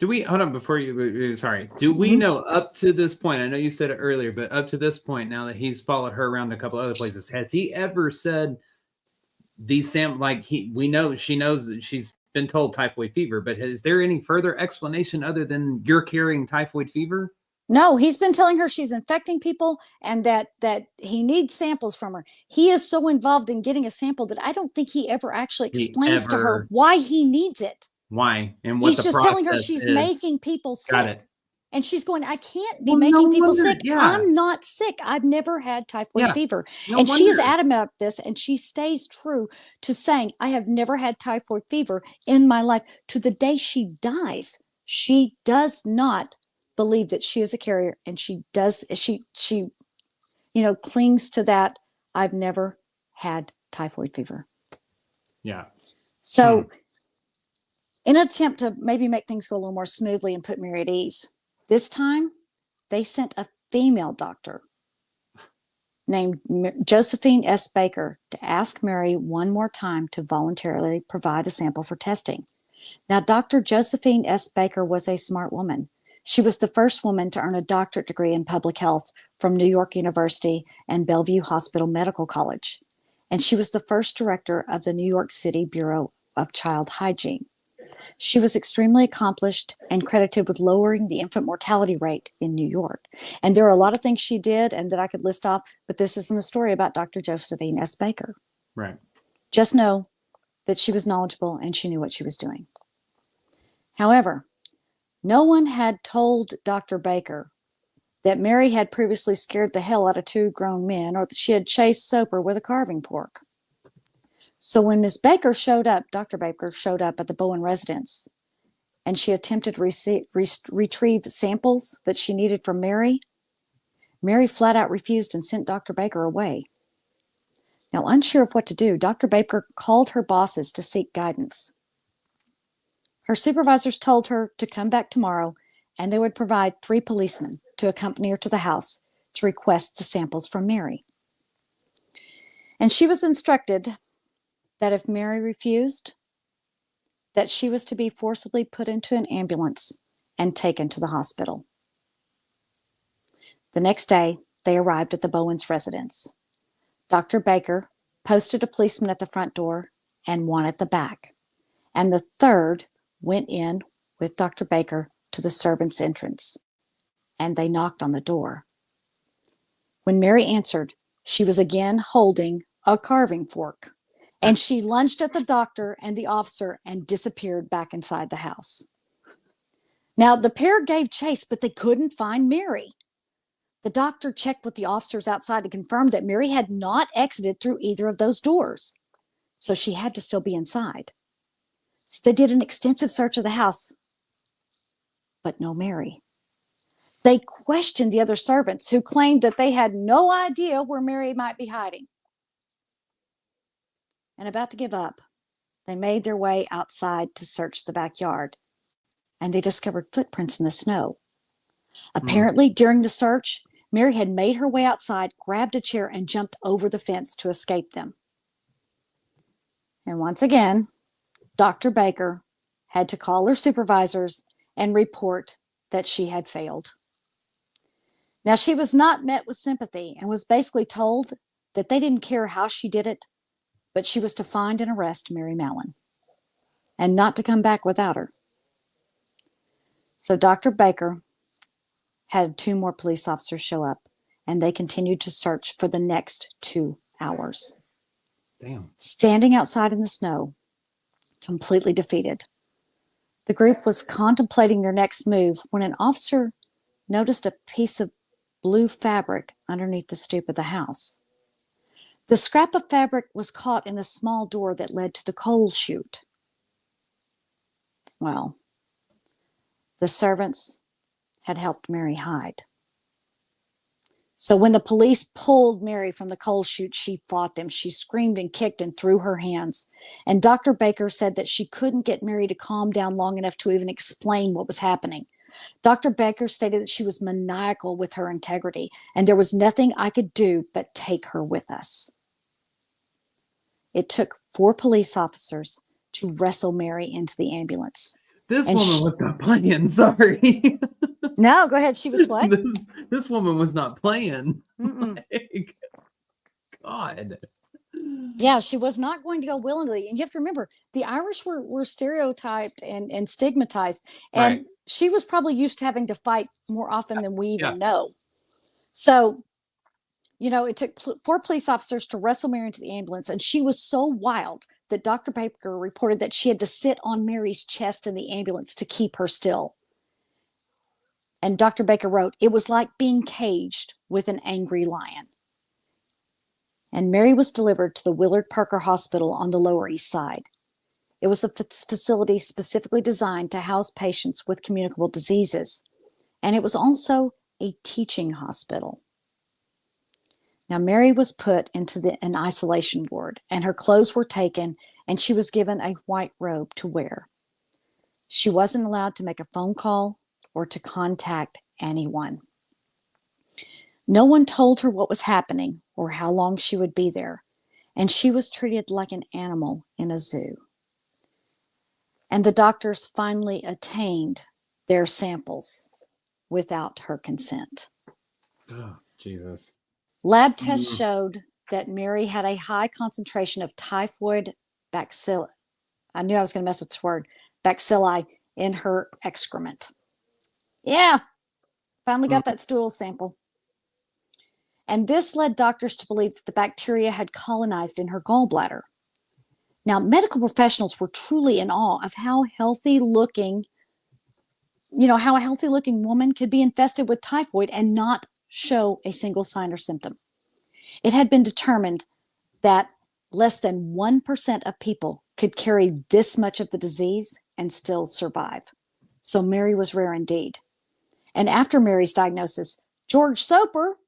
Hold on before you, sorry. Do we know up to this point, I know you said it earlier, but up to this point, now that he's followed her around a couple other places, has he ever said these we know she knows that she's been told typhoid fever, but is there any further explanation other than you're carrying typhoid fever? No, he's been telling her she's infecting people and that he needs samples from her. He is so involved in getting a sample that I don't think he ever actually explains to her why he needs it. Why and what he's just telling her she's making people sick. Got it. And she's going, I can't be making people sick. Yeah. I'm not sick. I've never had typhoid fever. She is adamant about this, and she stays true to saying, I have never had typhoid fever in my life. To the day she dies, she does not believe that she is a carrier, and she clings to that. I've never had typhoid fever. Yeah. So in an attempt to maybe make things go a little more smoothly and put Mary at ease, this time, they sent a female doctor named Josephine S. Baker to ask Mary one more time to voluntarily provide a sample for testing. Now, Dr. Josephine S. Baker was a smart woman. She was the first woman to earn a doctorate degree in public health from New York University and Bellevue Hospital Medical College. And she was the first director of the New York City Bureau of Child Hygiene. She was extremely accomplished and credited with lowering the infant mortality rate in New York. And there are a lot of things she did and that I could list off, but this isn't a story about Dr. Josephine S. Baker. Right. Just know that she was knowledgeable and she knew what she was doing. However, no one had told Dr. Baker that Mary had previously scared the hell out of two grown men or that she had chased Soper with a carving fork. So when Ms. Baker showed up, Dr. Baker showed up at the Bowen residence, and she attempted to retrieve samples that she needed from Mary, Mary flat out refused and sent Dr. Baker away. Now, unsure of what to do, Dr. Baker called her bosses to seek guidance. Her supervisors told her to come back tomorrow, and they would provide 3 policemen to accompany her to the house to request the samples from Mary. And she was instructed that if Mary refused, that she was to be forcibly put into an ambulance and taken to the hospital. The next day, they arrived at the Bowens residence. Dr. Baker posted a policeman at the front door and one at the back, and the third went in with Dr. Baker to the servants' entrance, and they knocked on the door. When Mary answered, she was again holding a carving fork, and she lunged at the doctor and the officer and disappeared back inside the house. Now, the pair gave chase, but they couldn't find Mary. The doctor checked with the officers outside to confirm that Mary had not exited through either of those doors, so she had to still be inside. So they did an extensive search of the house, but no Mary. They questioned the other servants, who claimed that they had no idea where Mary might be hiding. And about to give up, they made their way outside to search the backyard, and they discovered footprints in the snow. Apparently, during the search, Mary had made her way outside, grabbed a chair, and jumped over the fence to escape them. And once again, Dr. Baker had to call her supervisors and report that she had failed. Now, she was not met with sympathy and was basically told that they didn't care how she did it, but she was to find and arrest Mary Mallon and not to come back without her. So Dr. Baker had 2 more police officers show up, and they continued to search for the next 2 hours. Damn. Standing outside in the snow, completely defeated, the group was contemplating their next move when an officer noticed a piece of blue fabric underneath the stoop of the house. The scrap of fabric was caught in a small door that led to the coal chute. Well, the servants had helped Mary hide. So when the police pulled Mary from the coal chute, she fought them. She screamed and kicked and threw her hands. And Dr. Baker said that she couldn't get Mary to calm down long enough to even explain what was happening. Dr. Baker stated that she was maniacal with her integrity, and there was nothing I could do but take her with us. It took 4 police officers to wrestle Mary into the ambulance. This And woman was not playing. Sorry. No, go ahead. She was what? This woman was not playing. Mm-mm. Like, God. Yeah, she was not going to go willingly. And you have to remember, the Irish were stereotyped and stigmatized. And Right. she was probably used to having to fight more often than we even Yeah. know. So, it took 4 police officers to wrestle Mary into the ambulance. And she was so wild that Dr. Baker reported that she had to sit on Mary's chest in the ambulance to keep her still. And Dr. Baker wrote, "It was like being caged with an angry lion." And Mary was delivered to the Willard Parker Hospital on the Lower East Side. It was a facility specifically designed to house patients with communicable diseases. And it was also a teaching hospital. Now, Mary was put into an isolation ward, and her clothes were taken, and she was given a white robe to wear. She wasn't allowed to make a phone call or to contact anyone. No one told her what was happening or how long she would be there, and she was treated like an animal in a zoo. And the doctors finally attained their samples without her consent. Oh, Jesus. Lab tests showed that Mary had a high concentration of typhoid bacilli. I knew I was going to mess up this word. Bacilli in her excrement. Yeah, finally got that stool sample. And this led doctors to believe that the bacteria had colonized in her gallbladder. Now, medical professionals were truly in awe of how a healthy looking woman could be infested with typhoid and not show a single sign or symptom. It had been determined that less than 1% of people could carry this much of the disease and still survive. So Mary was rare indeed. And after Mary's diagnosis, George Soper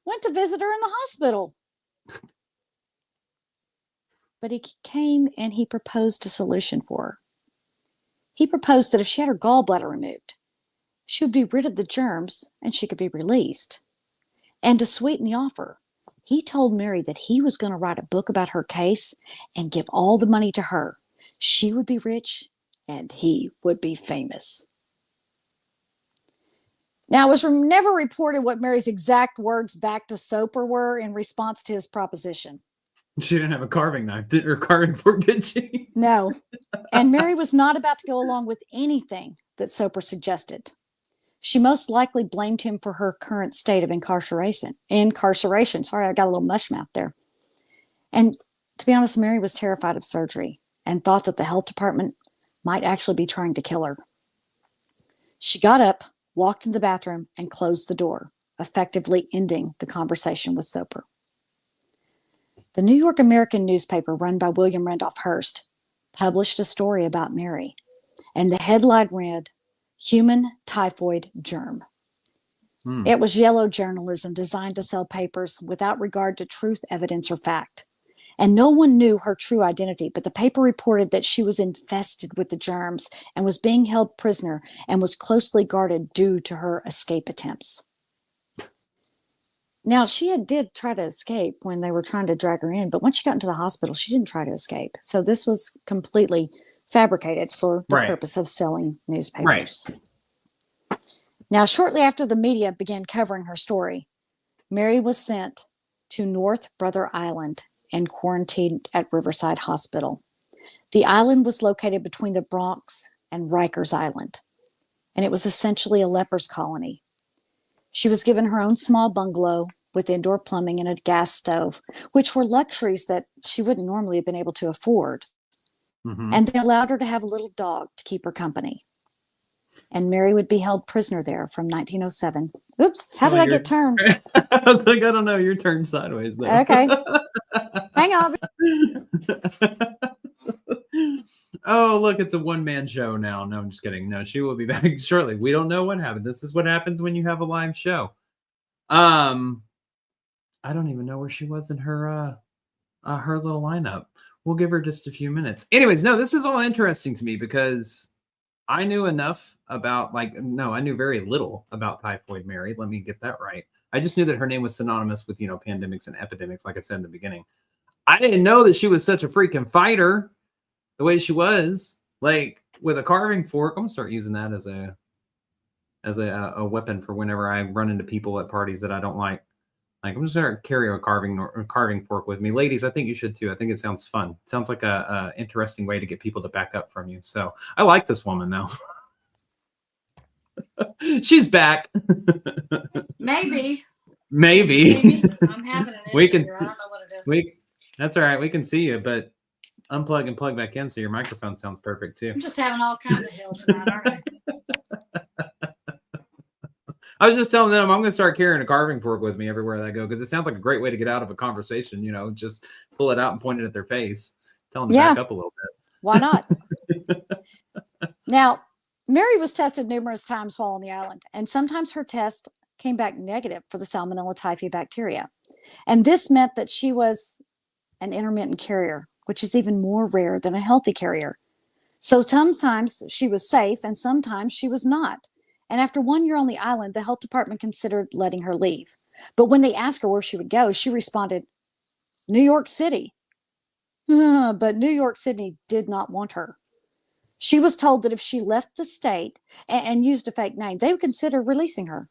went to visit her in the hospital. But he came and he proposed a solution for her. He proposed that if she had her gallbladder removed, she would be rid of the germs and she could be released. And to sweeten the offer, he told Mary that he was going to write a book about her case and give all the money to her. She would be rich and he would be famous. Now, it was never reported what Mary's exact words back to Soper were in response to his proposition. She didn't have a carving knife or carving fork, did she? No. And Mary was not about to go along with anything that Soper suggested. She most likely blamed him for her current state of incarceration. Sorry, I got a little mush mouth there. And to be honest, Mary was terrified of surgery and thought that the health department might actually be trying to kill her. She got up, walked in the bathroom, and closed the door, effectively ending the conversation with Soper. The New York American newspaper, run by William Randolph Hearst, published a story about Mary, and the headline read, "Human Typhoid Germ." It was yellow journalism designed to sell papers without regard to truth, evidence, or fact. And no one knew her true identity, but the paper reported that she was infested with the germs and was being held prisoner and was closely guarded due to her escape attempts. Now, she did try to escape when they were trying to drag her in, but once she got into the hospital, she didn't try to escape. So this was completely fabricated for the purpose of selling newspapers. Right. Now, shortly after the media began covering her story, Mary was sent to North Brother Island and quarantined at Riverside Hospital. The island was located between the Bronx and Rikers Island, and it was essentially a leper's colony. She was given her own small bungalow with indoor plumbing and a gas stove, which were luxuries that she wouldn't normally have been able to afford. Mm-hmm. And they allowed her to have a little dog to keep her company. And Mary would be held prisoner there from 1907. Oops, how did I get turned? I was like, I don't know, you're turned sideways though. Okay. Hang on. Oh, look, it's a one-man show now. No, I'm just kidding. No, she will be back shortly. We don't know what happened. This is what happens when you have a live show. I don't even know where she was in her little lineup. We'll give her just a few minutes. Anyways, no, this is all interesting to me because I knew enough about, I knew very little about Typhoid Mary. Let me get that right. I just knew that her name was synonymous with, pandemics and epidemics, like I said in the beginning. I didn't know that she was such a freaking fighter the way she was, with a carving fork. I'm gonna start using that as a weapon for whenever I run into people at parties that I don't like. I'm just gonna carry a carving fork with me. Ladies, I think you should too. I think it sounds fun. It sounds like a interesting way to get people to back up from you. So I like this woman though. She's back. Maybe. I'm having an issue. We can here. I don't know what it is. That's all right. We can see you, but unplug and plug back in so your microphone sounds perfect too. I'm just having all kinds of hell tonight, aren't I? I was just telling them I'm going to start carrying a carving fork with me everywhere I go because it sounds like a great way to get out of a conversation. Just pull it out and point it at their face. Tell them to back up a little bit. Why not? Now, Mary was tested numerous times while on the island, and sometimes her test came back negative for the Salmonella typhi bacteria. And this meant that she was an intermittent carrier, which is even more rare than a healthy carrier. So sometimes she was safe and sometimes she was not. And after 1 year on the island, the health department considered letting her leave. But when they asked her where she would go, she responded, New York City. But New York City did not want her. She was told that if she left the state and used a fake name, they would consider releasing her.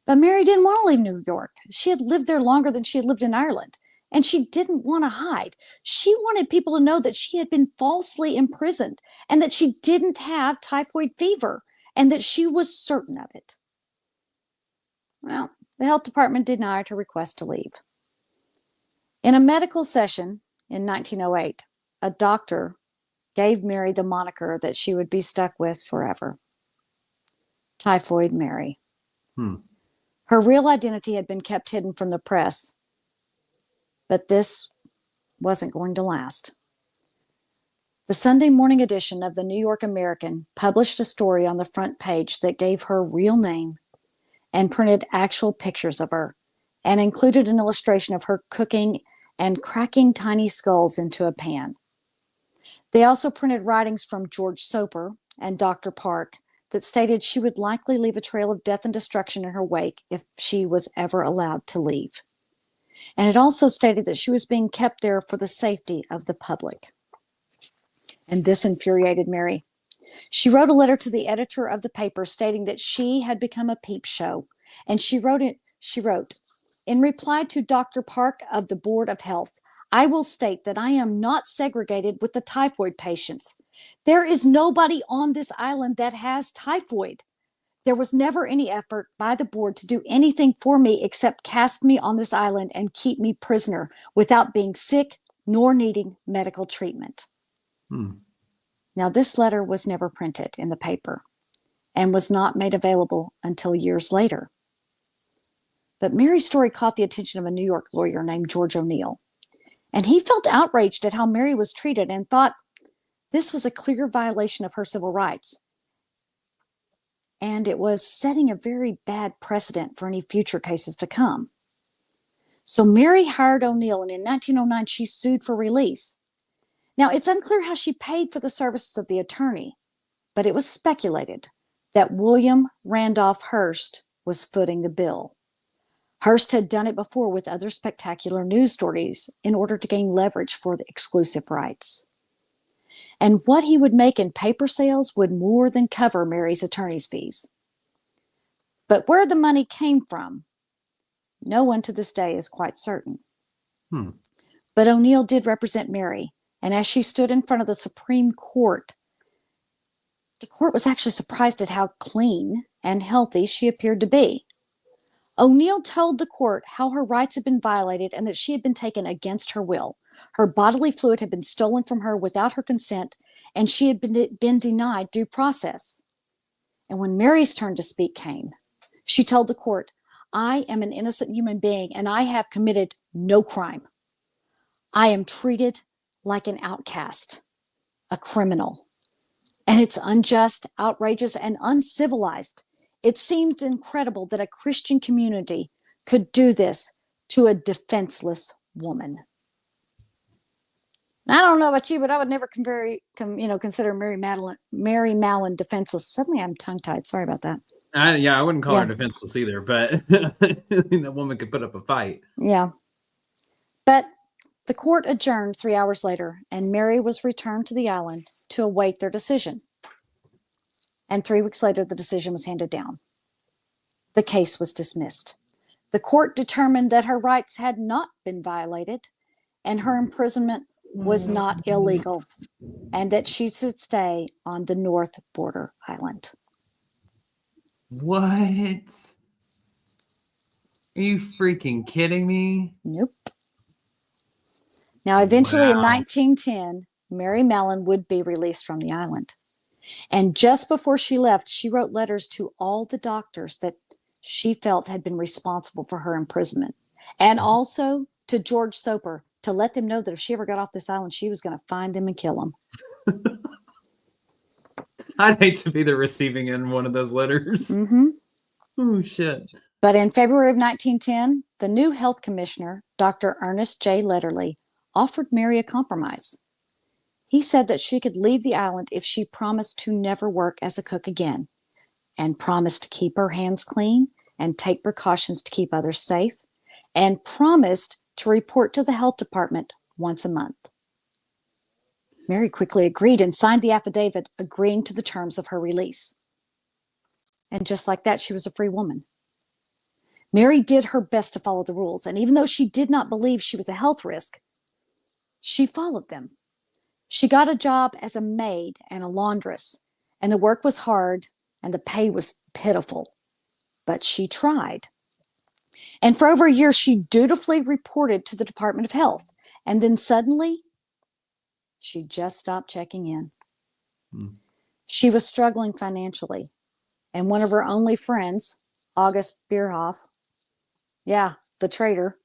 But Mary didn't want to leave New York. She had lived there longer than she had lived in Ireland. And she didn't want to hide. She wanted people to know that she had been falsely imprisoned and that she didn't have typhoid fever and that she was certain of it. Well, the health department denied her request to leave. In a medical session in 1908, a doctor gave Mary the moniker that she would be stuck with forever. Typhoid Mary. Her real identity had been kept hidden from the press, but this wasn't going to last. The Sunday morning edition of the New York American published a story on the front page that gave her real name and printed actual pictures of her and included an illustration of her cooking and cracking tiny skulls into a pan. They also printed writings from George Soper and Dr. Park that stated she would likely leave a trail of death and destruction in her wake if she was ever allowed to leave. And it also stated that she was being kept there for the safety of the public. And this infuriated Mary. She wrote a letter to the editor of the paper stating that she had become a peep show. And she wrote, in reply to Dr. Park of the Board of Health, I will state that I am not segregated with the typhoid patients. There is nobody on this island that has typhoid. There was never any effort by the board to do anything for me except cast me on this island and keep me prisoner without being sick nor needing medical treatment. Now, this letter was never printed in the paper and was not made available until years later. But Mary's story caught the attention of a New York lawyer named George O'Neill. And he felt outraged at how Mary was treated and thought this was a clear violation of her civil rights. And it was setting a very bad precedent for any future cases to come. So Mary hired O'Neill, and in 1909, she sued for release. Now, it's unclear how she paid for the services of the attorney, but it was speculated that William Randolph Hearst was footing the bill. Hearst had done it before with other spectacular news stories in order to gain leverage for the exclusive rights. And what he would make in paper sales would more than cover Mary's attorney's fees. But where the money came from, no one to this day is quite certain. But O'Neill did represent Mary, and as she stood in front of the Supreme Court, the court was actually surprised at how clean and healthy she appeared to be. O'Neill told the court how her rights had been violated and that she had been taken against her will. Her bodily fluid had been stolen from her without her consent, and she had been denied due process. And when Mary's turn to speak came, she told the court, I am an innocent human being, and I have committed no crime. I am treated like an outcast, a criminal. And it's unjust, outrageous, and uncivilized. It seems incredible that a Christian community could do this to a defenseless woman. I don't know about you, but I would never consider Mary Mallon defenseless. Suddenly I'm tongue-tied. Sorry about that. I wouldn't call her defenseless either, but that woman could put up a fight. Yeah. But the court adjourned 3 hours later, and Mary was returned to the island to await their decision. And 3 weeks later, the decision was handed down. The case was dismissed. The court determined that her rights had not been violated, and her imprisonment was not illegal, and that she should stay on the North Border Island. What? Are you freaking kidding me? Nope. Now, eventually in 1910, Mary Mallon would be released from the island. And just before she left, she wrote letters to all the doctors that she felt had been responsible for her imprisonment, and also to George Soper to let them know that if she ever got off this island, she was going to find them and kill them. I'd hate to be the receiving end one of those letters. Oh, shit. But in February of 1910, the new health commissioner, Dr. Ernest J. Letterly, offered Mary a compromise. He said that she could leave the island if she promised to never work as a cook again, and promised to keep her hands clean and take precautions to keep others safe, and promised to report to the health department once a month. Mary quickly agreed and signed the affidavit agreeing to the terms of her release. And just like that, she was a free woman. Mary did her best to follow the rules, and even though she did not believe she was a health risk, she followed them. She got a job as a maid and a laundress, and the work was hard and the pay was pitiful, but she tried. And for over a year, she dutifully reported to the Department of Health, and then suddenly, she just stopped checking in. She was struggling financially, and one of her only friends, August Bierhoff, the traitor,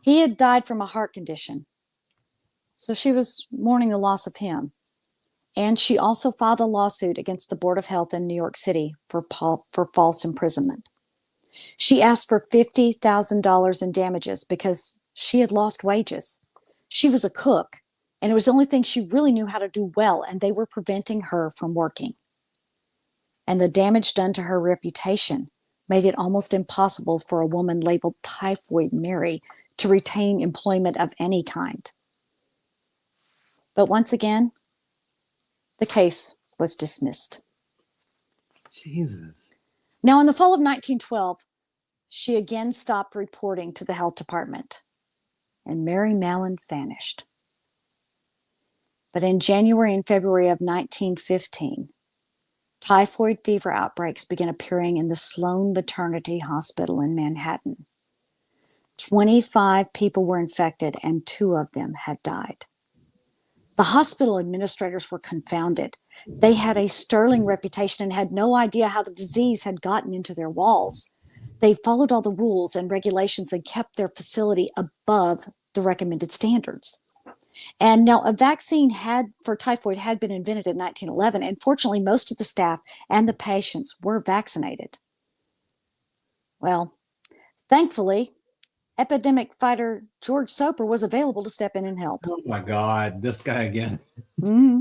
he had died from a heart condition. So she was mourning the loss of him. And she also filed a lawsuit against the Board of Health in New York City for false imprisonment. She asked for $50,000 in damages because she had lost wages. She was a cook, And it was the only thing she really knew how to do well, and they were preventing her from working. And the damage done to her reputation made it almost impossible for a woman labeled Typhoid Mary to retain employment of any kind. But once again, the case was dismissed. Jesus. Now, in the fall of 1912, she again stopped reporting to the health department, and Mary Mallon vanished. But in January and February of 1915, typhoid fever outbreaks began appearing in the Sloan Maternity Hospital in Manhattan. 25 people were infected, and 2 of them had died. The hospital administrators were confounded. They had a sterling reputation and had no idea how the disease had gotten into their walls. They followed all the rules and regulations and kept their facility above the recommended standards. And now a vaccine for typhoid had been invented in 1911, and fortunately most of the staff and the patients were vaccinated. Well, thankfully, epidemic fighter George Soper was available to step in and help. Oh my God, this guy again. Mm-hmm.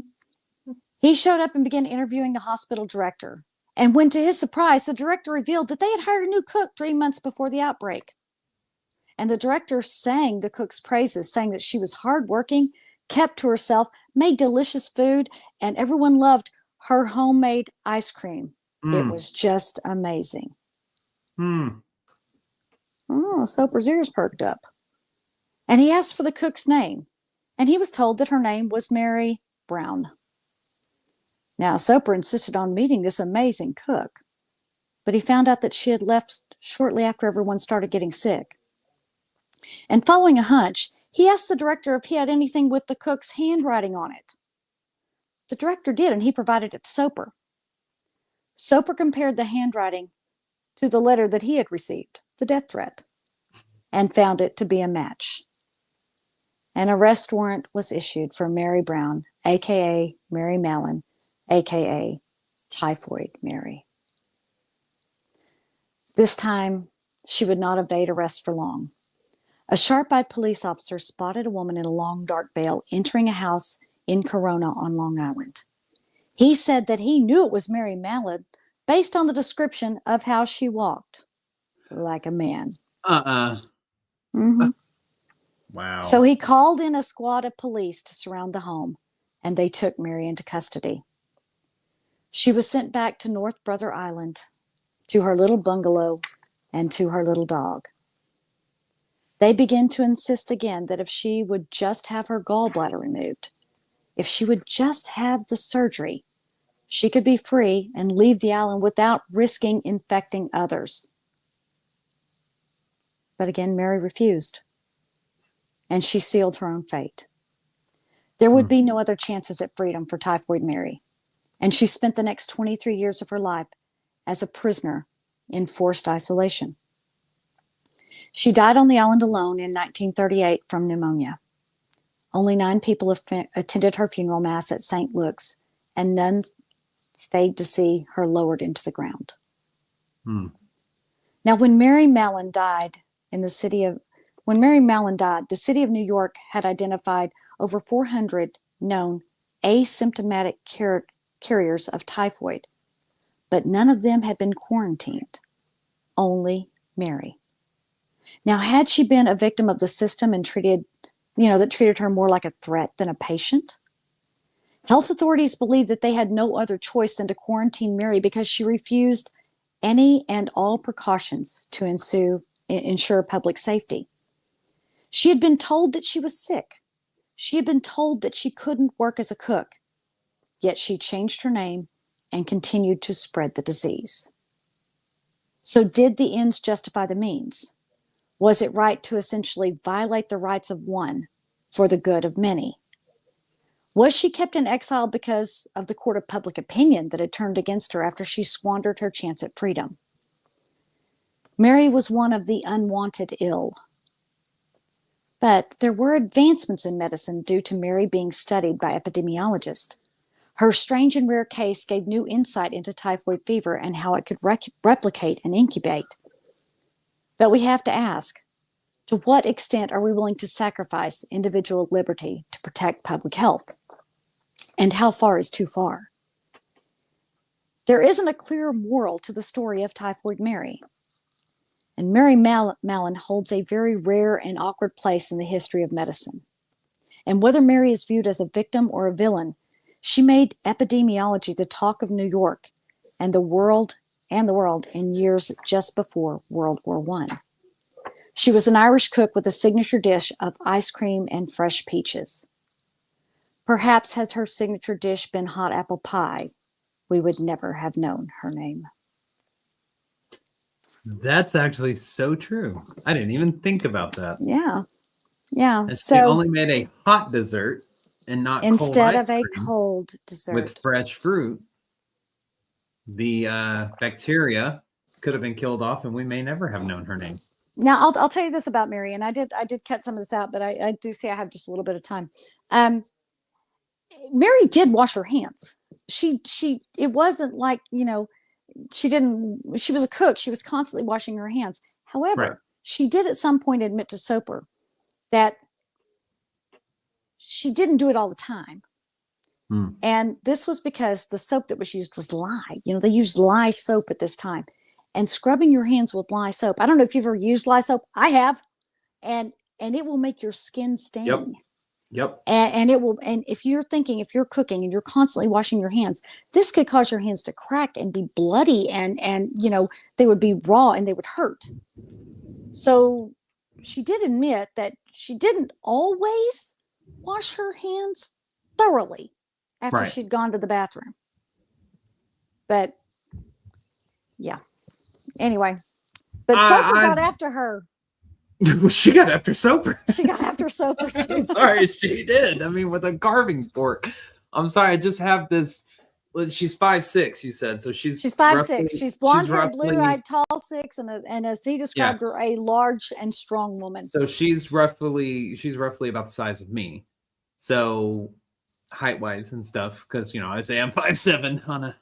He showed up and began interviewing the hospital director. And when, to his surprise, the director revealed that they had hired a new cook 3 months before the outbreak. And the director sang the cook's praises, saying that she was hardworking, kept to herself, made delicious food, and everyone loved her homemade ice cream. It was just amazing. Oh, Soper's ears perked up. And he asked for the cook's name, and he was told that her name was Mary Brown. Now, Soper insisted on meeting this amazing cook, but he found out that she had left shortly after everyone started getting sick. And following a hunch, he asked the director if he had anything with the cook's handwriting on it. The director did, and he provided it to Soper. Soper compared the handwriting to the letter that he had received, the death threat, and found it to be a match. An arrest warrant was issued for Mary Brown, aka Mary Mallon, aka Typhoid Mary. This time, she would not evade arrest for long. A sharp-eyed police officer spotted a woman in a long dark veil entering a house in Corona on Long Island. He said that he knew it was Mary Mallon based on the description of how she walked, like a man. Mm-hmm. Wow. So he called in a squad of police to surround the home, and they took Mary into custody. She was sent back to North Brother Island, to her little bungalow, and to her little dog. They began to insist again that if she would just have her gallbladder removed, if she would just have the surgery, she could be free and leave the island without risking infecting others. But again, Mary refused, and she sealed her own fate. There would be no other chances at freedom for Typhoid Mary, and she spent the next 23 years of her life as a prisoner in forced isolation. She died on the island alone in 1938 from pneumonia. Only 9 people attended her funeral mass at St. Luke's, and none stayed to see her lowered into the ground. Now, when Mary Mallon died, the city of New York had identified over 400 known asymptomatic carriers of typhoid, but none of them had been quarantined. Only Mary. Now, had she been a victim of the system and treated her more like a threat than a patient? Health authorities believed that they had no other choice than to quarantine Mary because she refused any and all precautions to ensure public safety. She had been told that she was sick. She had been told that she couldn't work as a cook, yet she changed her name and continued to spread the disease. So did the ends justify the means? Was it right to essentially violate the rights of one for the good of many? Was she kept in exile because of the court of public opinion that had turned against her after she squandered her chance at freedom? Mary was one of the unwanted ill. But there were advancements in medicine due to Mary being studied by epidemiologists. Her strange and rare case gave new insight into typhoid fever and how it could replicate and incubate. But we have to ask, To what extent are we willing to sacrifice individual liberty to protect public health? And how far is too far? There isn't a clear moral to the story of Typhoid Mary. And Mary Mallon holds a very rare and awkward place in the history of medicine. And whether Mary is viewed as a victim or a villain, she made epidemiology the talk of New York and the world in years just before World War I. She was an Irish cook with a signature dish of ice cream and fresh peaches. Perhaps had her signature dish been hot apple pie, we would never have known her name. That's actually so true. I didn't even think about that. Yeah. Yeah. And so she only made a hot dessert and not instead cold of a cold dessert with fresh fruit. The bacteria could have been killed off, and we may never have known her name. Now, I'll tell you this about Mary, and I did cut some of this out, but I do see I have just a little bit of time. Mary did wash her hands. It wasn't like, she was a cook. She was constantly washing her hands. However, Right. she did at some point admit to Soper that she didn't do it all the time. And this was because the soap that was used was lye. They used lye soap at this time. And scrubbing your hands with lye soap. I don't know if you've ever used lye soap. I have. And it will make your skin sting. Yep. And it will, and if you're cooking and you're constantly washing your hands, this could cause your hands to crack and be bloody and they would be raw and they would hurt. So she did admit that she didn't always wash her hands thoroughly after she'd gone to the bathroom. But yeah. Anyway, but Soper got after her. She got after Soper. She got after Soper too. I'm sorry, she did. I mean, with a carving fork. I'm sorry, I just have this. She's 5'6", you said. So she's 5'6". She's blonde hair, blue-eyed, tall, 6, and as he described her, a large and strong woman. So she's roughly about the size of me. So height-wise and stuff, because I say I'm 5'7" on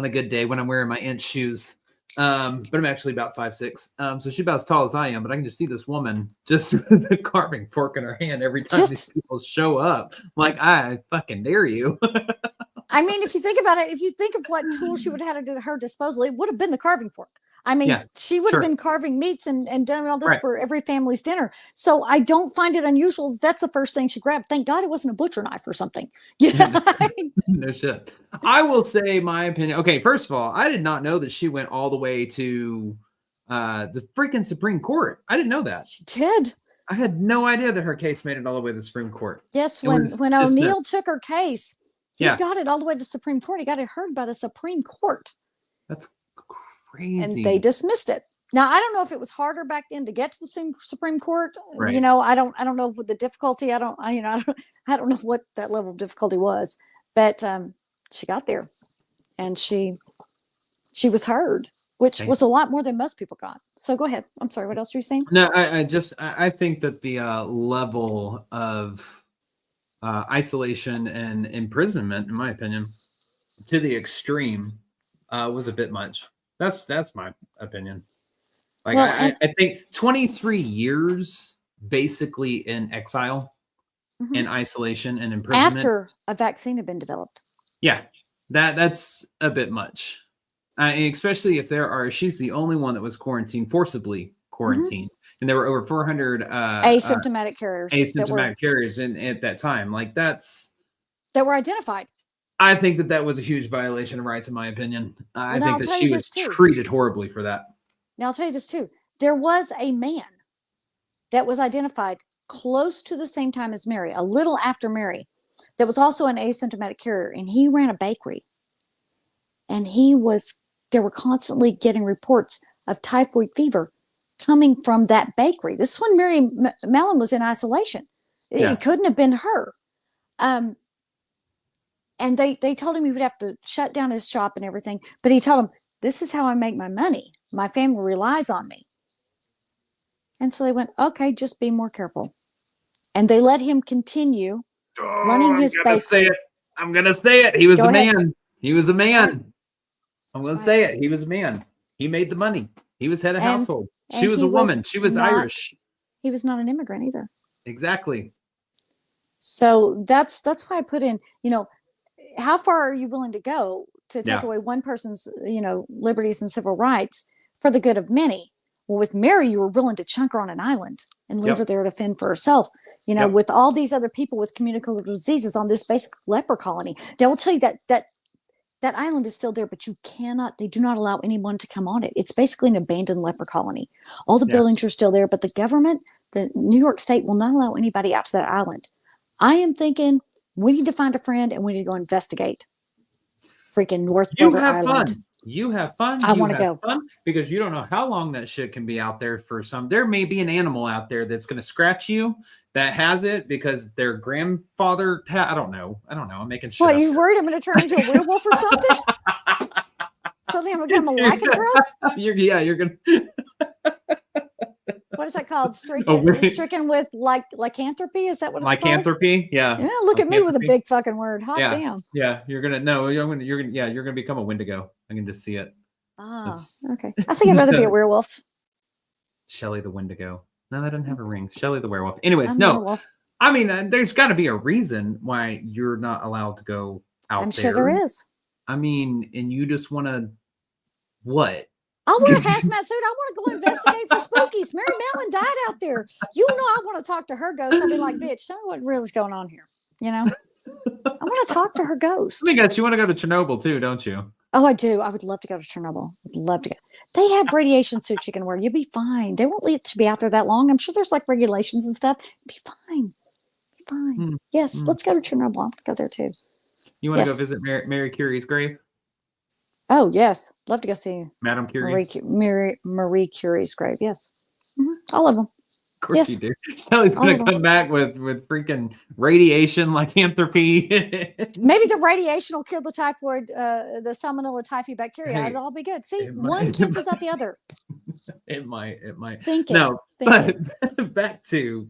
a good day when I'm wearing my inch shoes. But I'm actually about 5'6". So she's about as tall as I am, but I can just see this woman just with a carving fork in her hand every time these people show up. I'm like, I fucking dare you. I mean, if you think about it, if you think of what tools she would have had at her disposal, it would have been the carving fork. I mean, she would have been carving meats and doing all this for every family's dinner. So I don't find it unusual. That's the first thing she grabbed. Thank God it wasn't a butcher knife or something. No shit. I will say my opinion. Okay, first of all, I did not know that she went all the way to the freaking Supreme Court. I didn't know that. She did. I had no idea that her case made it all the way to the Supreme Court. Yes, when O'Neill took her case, he got it all the way to the Supreme Court. He got it heard by the Supreme Court. That's crazy. And they dismissed it. Now, I don't know if it was harder back then to get to the Supreme Court. Right. I don't know what the difficulty. I don't know what that level of difficulty was, but she got there, and she was heard, which was a lot more than most people got. So go ahead. I'm sorry. What else were you saying? No, I think that the level of isolation and imprisonment, in my opinion, to the extreme, was a bit much. That's my opinion. Like, well, I think 23 years basically in exile, in isolation and imprisonment after a vaccine had been developed. Yeah, that's a bit much, especially if she's the only one that was forcibly quarantined, and there were over 400 asymptomatic carriers at that time. Like that were identified. I think that was a huge violation of rights, in my opinion. I think that she was treated horribly for that. Now, I'll tell you this too. There was a man that was identified close to the same time as Mary, a little after Mary, that was also an asymptomatic carrier, and he ran a bakery. And they were constantly getting reports of typhoid fever coming from that bakery. This is when Mary Mallon was in isolation. It couldn't have been her. And they told him he would have to shut down his shop and everything. But he told them, this is how I make my money. My family relies on me. And so they went, okay, just be more careful. And they let him continue running his bakery. I'm going to say it. He was a man. He was a man. I'm going to say it. He was a man. He made the money. He was head of household. She was a woman. She was Irish. He was not an immigrant either. Exactly. So that's why I put in, how far are you willing to go to take Yeah. away one person's, liberties and civil rights for the good of many? Well, with Mary, you were willing to chunk her on an island and leave her there to fend for herself. With all these other people with communicable diseases on this basic leper colony, they will tell you that island is still there, but they do not allow anyone to come on it. It's basically an abandoned leper colony. All the buildings are still there, but the government, the New York State, will not allow anybody out to that island. I am thinking we need to find a friend and we need to go investigate freaking North Brother Island. You have fun. I want to go. Fun because you don't know how long that shit can be out there for some. There may be an animal out there that's going to scratch you that has it because their grandfather. I don't know. I'm making shit. What, you worried I'm going to turn into a werewolf or something? So then I'm going to become a lycanthrope? You're going to. What is that called? Stricken with lycanthropy? Is that what it's called? Lycanthropy? Yeah. Yeah, look at me with a big fucking word. Hot damn. Yeah, you're gonna become a Wendigo. I can just see it. Okay. I think I'd rather be a werewolf. Shelley the Wendigo. No, that doesn't have a ring. Shelley the werewolf. Anyways, no. I mean, there's got to be a reason why you're not allowed to go out there. I'm sure there is. I mean, and you just want to what? I'll wear a hazmat suit. I want to go investigate for spookies. Mary Mallon died out there. I want to talk to her ghost. I'll be like, bitch, tell me what really is going on here. I want to talk to her ghost. I guess you want to go to Chernobyl too, don't you? Oh, I do. I would love to go to Chernobyl. I'd love to go. They have radiation suits you can wear. You'll be fine. They won't let you be out there that long. I'm sure there's regulations and stuff. Be fine. Be fine. Yes, let's go to Chernobyl. I'm going to go there too. You want to go visit Mary Curie's grave? Oh, yes. Love to go see Madame Curie. Marie Curie's grave. Yes. All of them. Of course you do. Shelley's going to come back with freaking radiation lycanthropy. Maybe the radiation will kill the typhoid, the salmonella typhi bacteria. Hey, it'll all be good. See, one cancels out the other. It might. But back to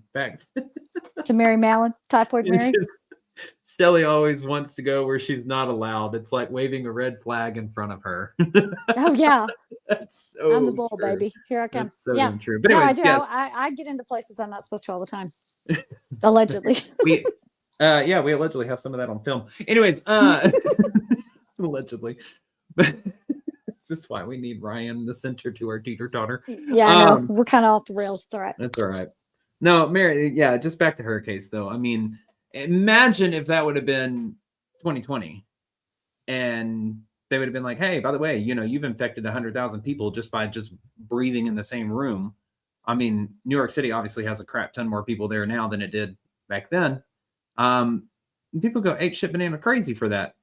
Mary Mallon, Typhoid Mary. Shelley always wants to go where she's not allowed. It's like waving a red flag in front of her. Oh yeah, that's so. I'm the bull, baby. Here I come. That's so yeah, true. But anyways, I do. Yes. I get into places I'm not supposed to all the time. Allegedly. we allegedly have some of that on film. Anyways, allegedly, but this is why we need Ryan in the center to our teeter-totter. Yeah, I know. We're kind of off the rails. It's all right. That's all right. No, Mary. Yeah, just back to her case though. I mean. Imagine if that would have been 2020 and they would have been like, hey, by the way, you've infected 100,000 people just by breathing in the same room. I mean, New York City obviously has a crap ton more people there now than it did back then. People go ape shit banana crazy for that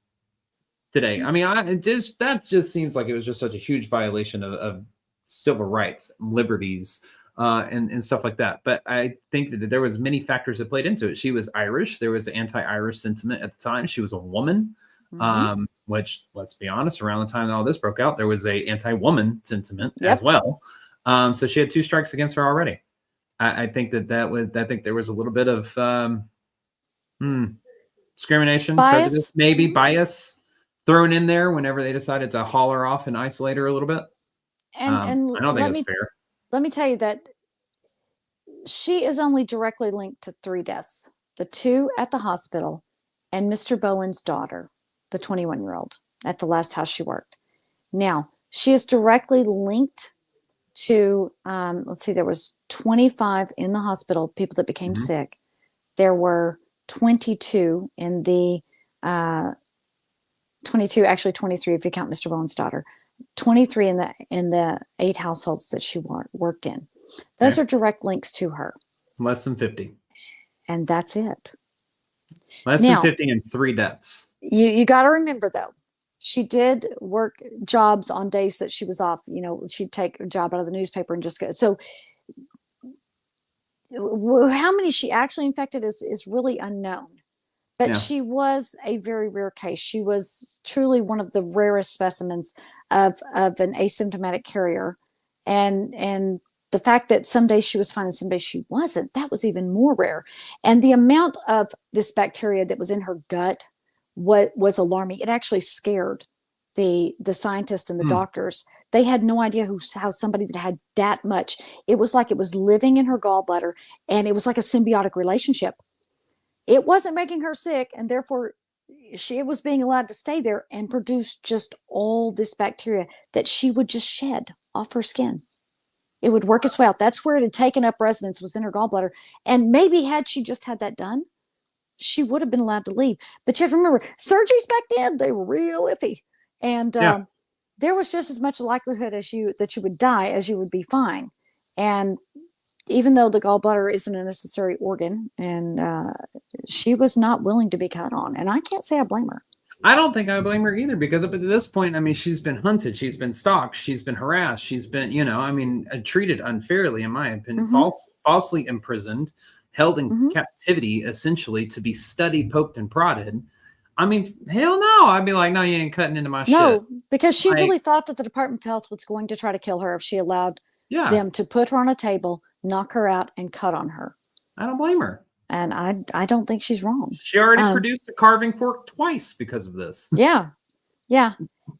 today. I mean, that just seems like it was just such a huge violation of civil rights, liberties, and stuff like that. But I think that there was many factors that played into it. She was Irish. There was anti-Irish sentiment at the time. She was a woman, which, let's be honest, around the time that all this broke out, there was a anti-woman sentiment as well. So she had two strikes against her already. I think I think there was a little bit of discrimination, prejudice, maybe bias thrown in there whenever they decided to haul her off and isolate her a little bit. And I don't think it's fair. Let me tell you that she is only directly linked to 3 deaths, the 2 at the hospital and Mr. Bowen's daughter, the 21-year-old, at the last house she worked. Now, she is directly linked to, let's see, there was 25 in the hospital, people that became sick. There were 22 in the, 23 if you count Mr. Bowen's daughter. 23 in the 8 households that she worked in. Those are direct links to her. Less than 50. And that's it. Less than 50 and 3 deaths. You got to remember, though, she did work jobs on days that she was off. She'd take a job out of the newspaper and just go. So how many she actually infected is really unknown. But she was a very rare case. She was truly one of the rarest specimens of an asymptomatic carrier. And the fact that some days she was fine and some days she wasn't, that was even more rare. And the amount of this bacteria that was in her gut was alarming. It actually scared the scientists and the doctors. They had no idea how somebody that had that much, it was like it was living in her gallbladder, and it was like a symbiotic relationship. It wasn't making her sick, and therefore she was being allowed to stay there and produce just all this bacteria that she would just shed off her skin. It would work its way out. That's where it had taken up residence, was in her gallbladder. And maybe had she just had that done, she would have been allowed to leave. But you have to remember, surgeries back then, they were real iffy. And there was just as much likelihood that you would die as you would be fine. And even though the gallbladder isn't a necessary organ, and she was not willing to be cut on. And I can't say I blame her. I don't think I blame her either, because up at this point, I mean, she's been hunted, she's been stalked, she's been harassed, she's been, treated unfairly, in my opinion, falsely imprisoned, held in captivity, essentially, to be studied, poked, and prodded. I mean, hell no. I'd be like, no, you ain't cutting into my shit. No, because she really thought that the Department of Health was going to try to kill her if she allowed them to put her on a table, knock her out, and cut on her. I don't blame her. And I don't think she's wrong. She already produced a carving fork twice because of this. Yeah.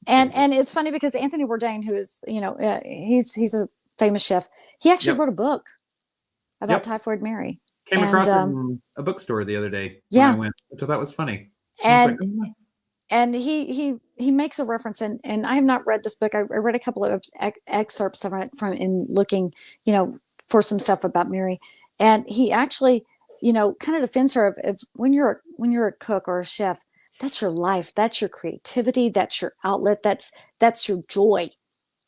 And it's funny because Anthony Bourdain, who is, he's a famous chef. He actually wrote a book about Typhoid Mary. Came across it in a bookstore the other day when I went, which I thought was funny. And he makes a reference, and I have not read this book. I read a couple of excerpts from it in looking, for some stuff about Mary. And he actually, kind of defends her of when you're a cook or a chef, that's your life, that's your creativity, that's your outlet, that's your joy.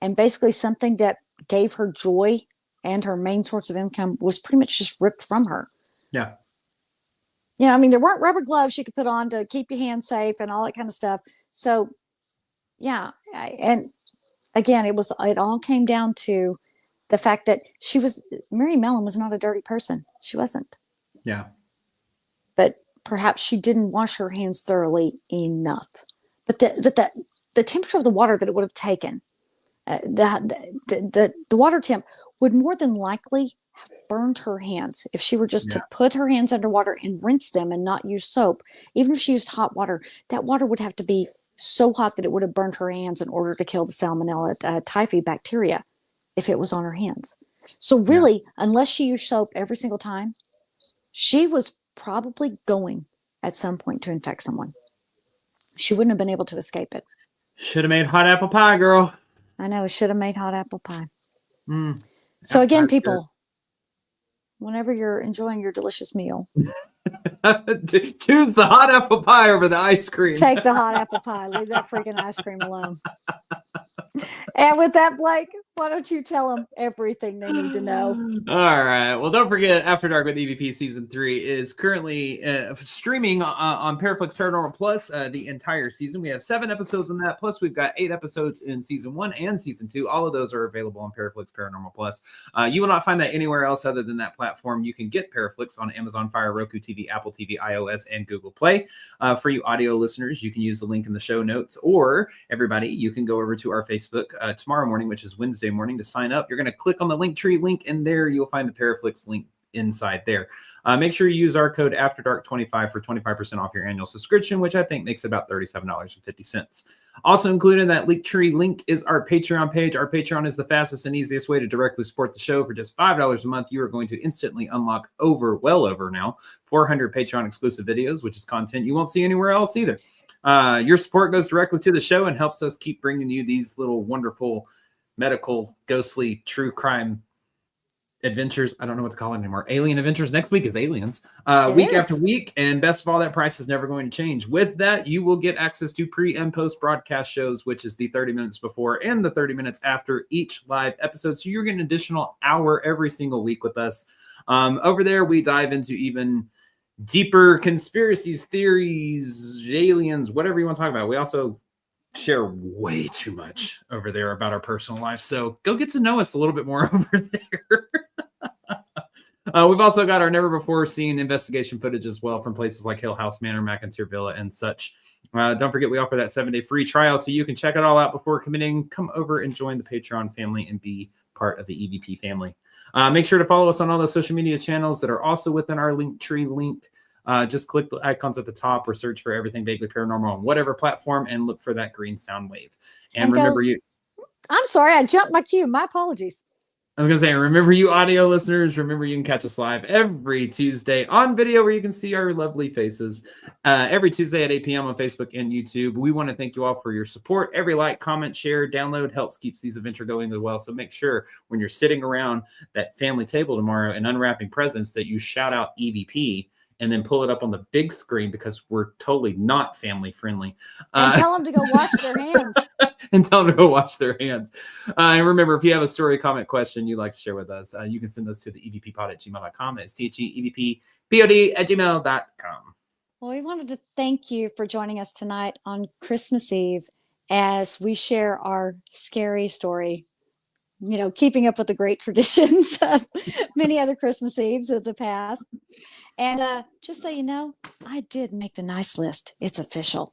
And basically something that gave her joy and her main source of income was pretty much just ripped from her. Yeah. There weren't rubber gloves you could put on to keep your hands safe and all that kind of stuff. So, and again, it all came down to the fact that Mary Mallon was not a dirty person. She wasn't. Yeah. But perhaps she didn't wash her hands thoroughly enough. But the temperature of the water that it would have taken, the water temp would more than likely have burned her hands if she were just to put her hands underwater and rinse them and not use soap. Even if she used hot water, that water would have to be so hot that it would have burned her hands in order to kill the salmonella typhi bacteria if it was on her hands. So really, unless she used soap every single time, she was probably going at some point to infect someone. She wouldn't have been able to escape it. Should have made hot apple pie, girl. I know, should have made hot apple pie. So again, people, whenever you're enjoying your delicious meal, choose the hot apple pie over the ice cream. Take the hot apple pie. Leave that freaking ice cream alone. And with that, Blake, why don't you tell them everything they need to know? All right. Well, don't forget, After Dark with EVP Season 3 is currently streaming on Paraflix Paranormal Plus the entire season. We have 7 episodes in that. Plus, we've got 8 episodes in Season 1 and Season 2. All of those are available on Paraflix Paranormal Plus. You will not find that anywhere else other than that platform. You can get Paraflix on Amazon Fire, Roku TV, Apple TV, iOS, and Google Play. For you audio listeners, you can use the link in the show notes, or everybody, you can go over to our Facebook tomorrow morning, which is Wednesday morning, to sign up. You're going to click on the Linktree link, and there you'll find the Paraflix link inside there. Make sure you use our code AFTERDARK25 for 25% off your annual subscription, which I think makes about $37.50. Also included in that Linktree link is our Patreon page. Our Patreon is the fastest and easiest way to directly support the show. For just $5 a month, you are going to instantly unlock well over now 400 Patreon exclusive videos, which is content you won't see anywhere else either. Your support goes directly to the show and helps us keep bringing you these little wonderful medical, ghostly, true crime adventures. I don't know what to call it anymore. Alien adventures. Next week is aliens. Week after week. And best of all, that price is never going to change. With that, you will get access to pre and post broadcast shows, which is the 30 minutes before and the 30 minutes after each live episode. So you're getting an additional hour every single week with us. Over there, we dive into even deeper conspiracies, theories, aliens, whatever you want to talk about. We also share way too much over there about our personal lives. So go get to know us a little bit more over there. We've also got our never before seen investigation footage as well from places like Hill House Manor, McIntyre Villa, and such. Don't forget, we offer that 7-day free trial, so you can check it all out before committing. Come over and join the Patreon family and be part of the EVP family. Make sure to follow us on all those social media channels that are also within our Linktree link. just click the icons at the top or search for Everything Vaguely Paranormal on whatever platform and look for that green sound wave. And remember, I'm sorry, I jumped my cue. My apologies. I was going to say, remember you audio listeners, remember you can catch us live every Tuesday on video where you can see our lovely faces. Every Tuesday at 8 p.m. on Facebook and YouTube. We want to thank you all for your support. Every like, comment, share, download helps keeps these adventures going as well. So make sure when you're sitting around that family table tomorrow and unwrapping presents that you shout out EVP and then pull it up on the big screen because we're totally not family friendly. And tell them to go wash their hands. And tell them to go wash their hands. And remember, if you have a story, comment, question you'd like to share with us, you can send those to the evppod@gmail.com. That's THEEVPPOD@gmail.com. Well, we wanted to thank you for joining us tonight on Christmas Eve as we share our scary story, keeping up with the great traditions of many other Christmas Eves of the past. And just so you know, I did make the nice list. It's official.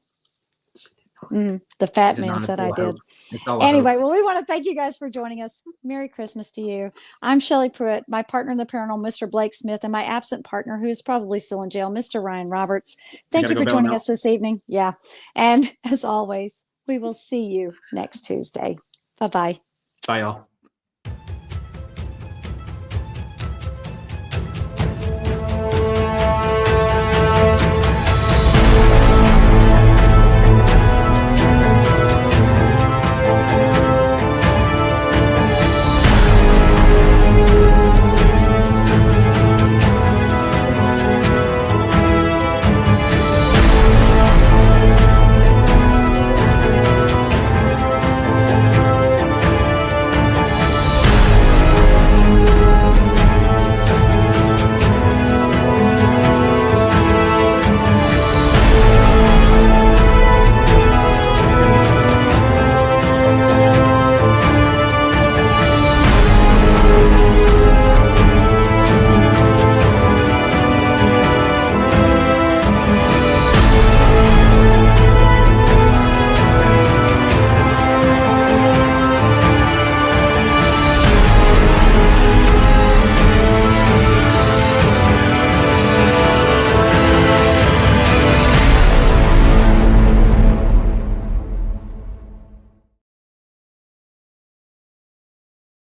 The fat man said I did. Anyway, well, we want to thank you guys for joining us. Merry Christmas to you. I'm Shelley Pruitt, my partner in the paranormal, Mr. Blake Smith, and my absent partner, who is probably still in jail, Mr. Ryan Roberts. Thank you for joining us this evening. Yeah. And as always, we will see you next Tuesday. Bye-bye. Bye, y'all.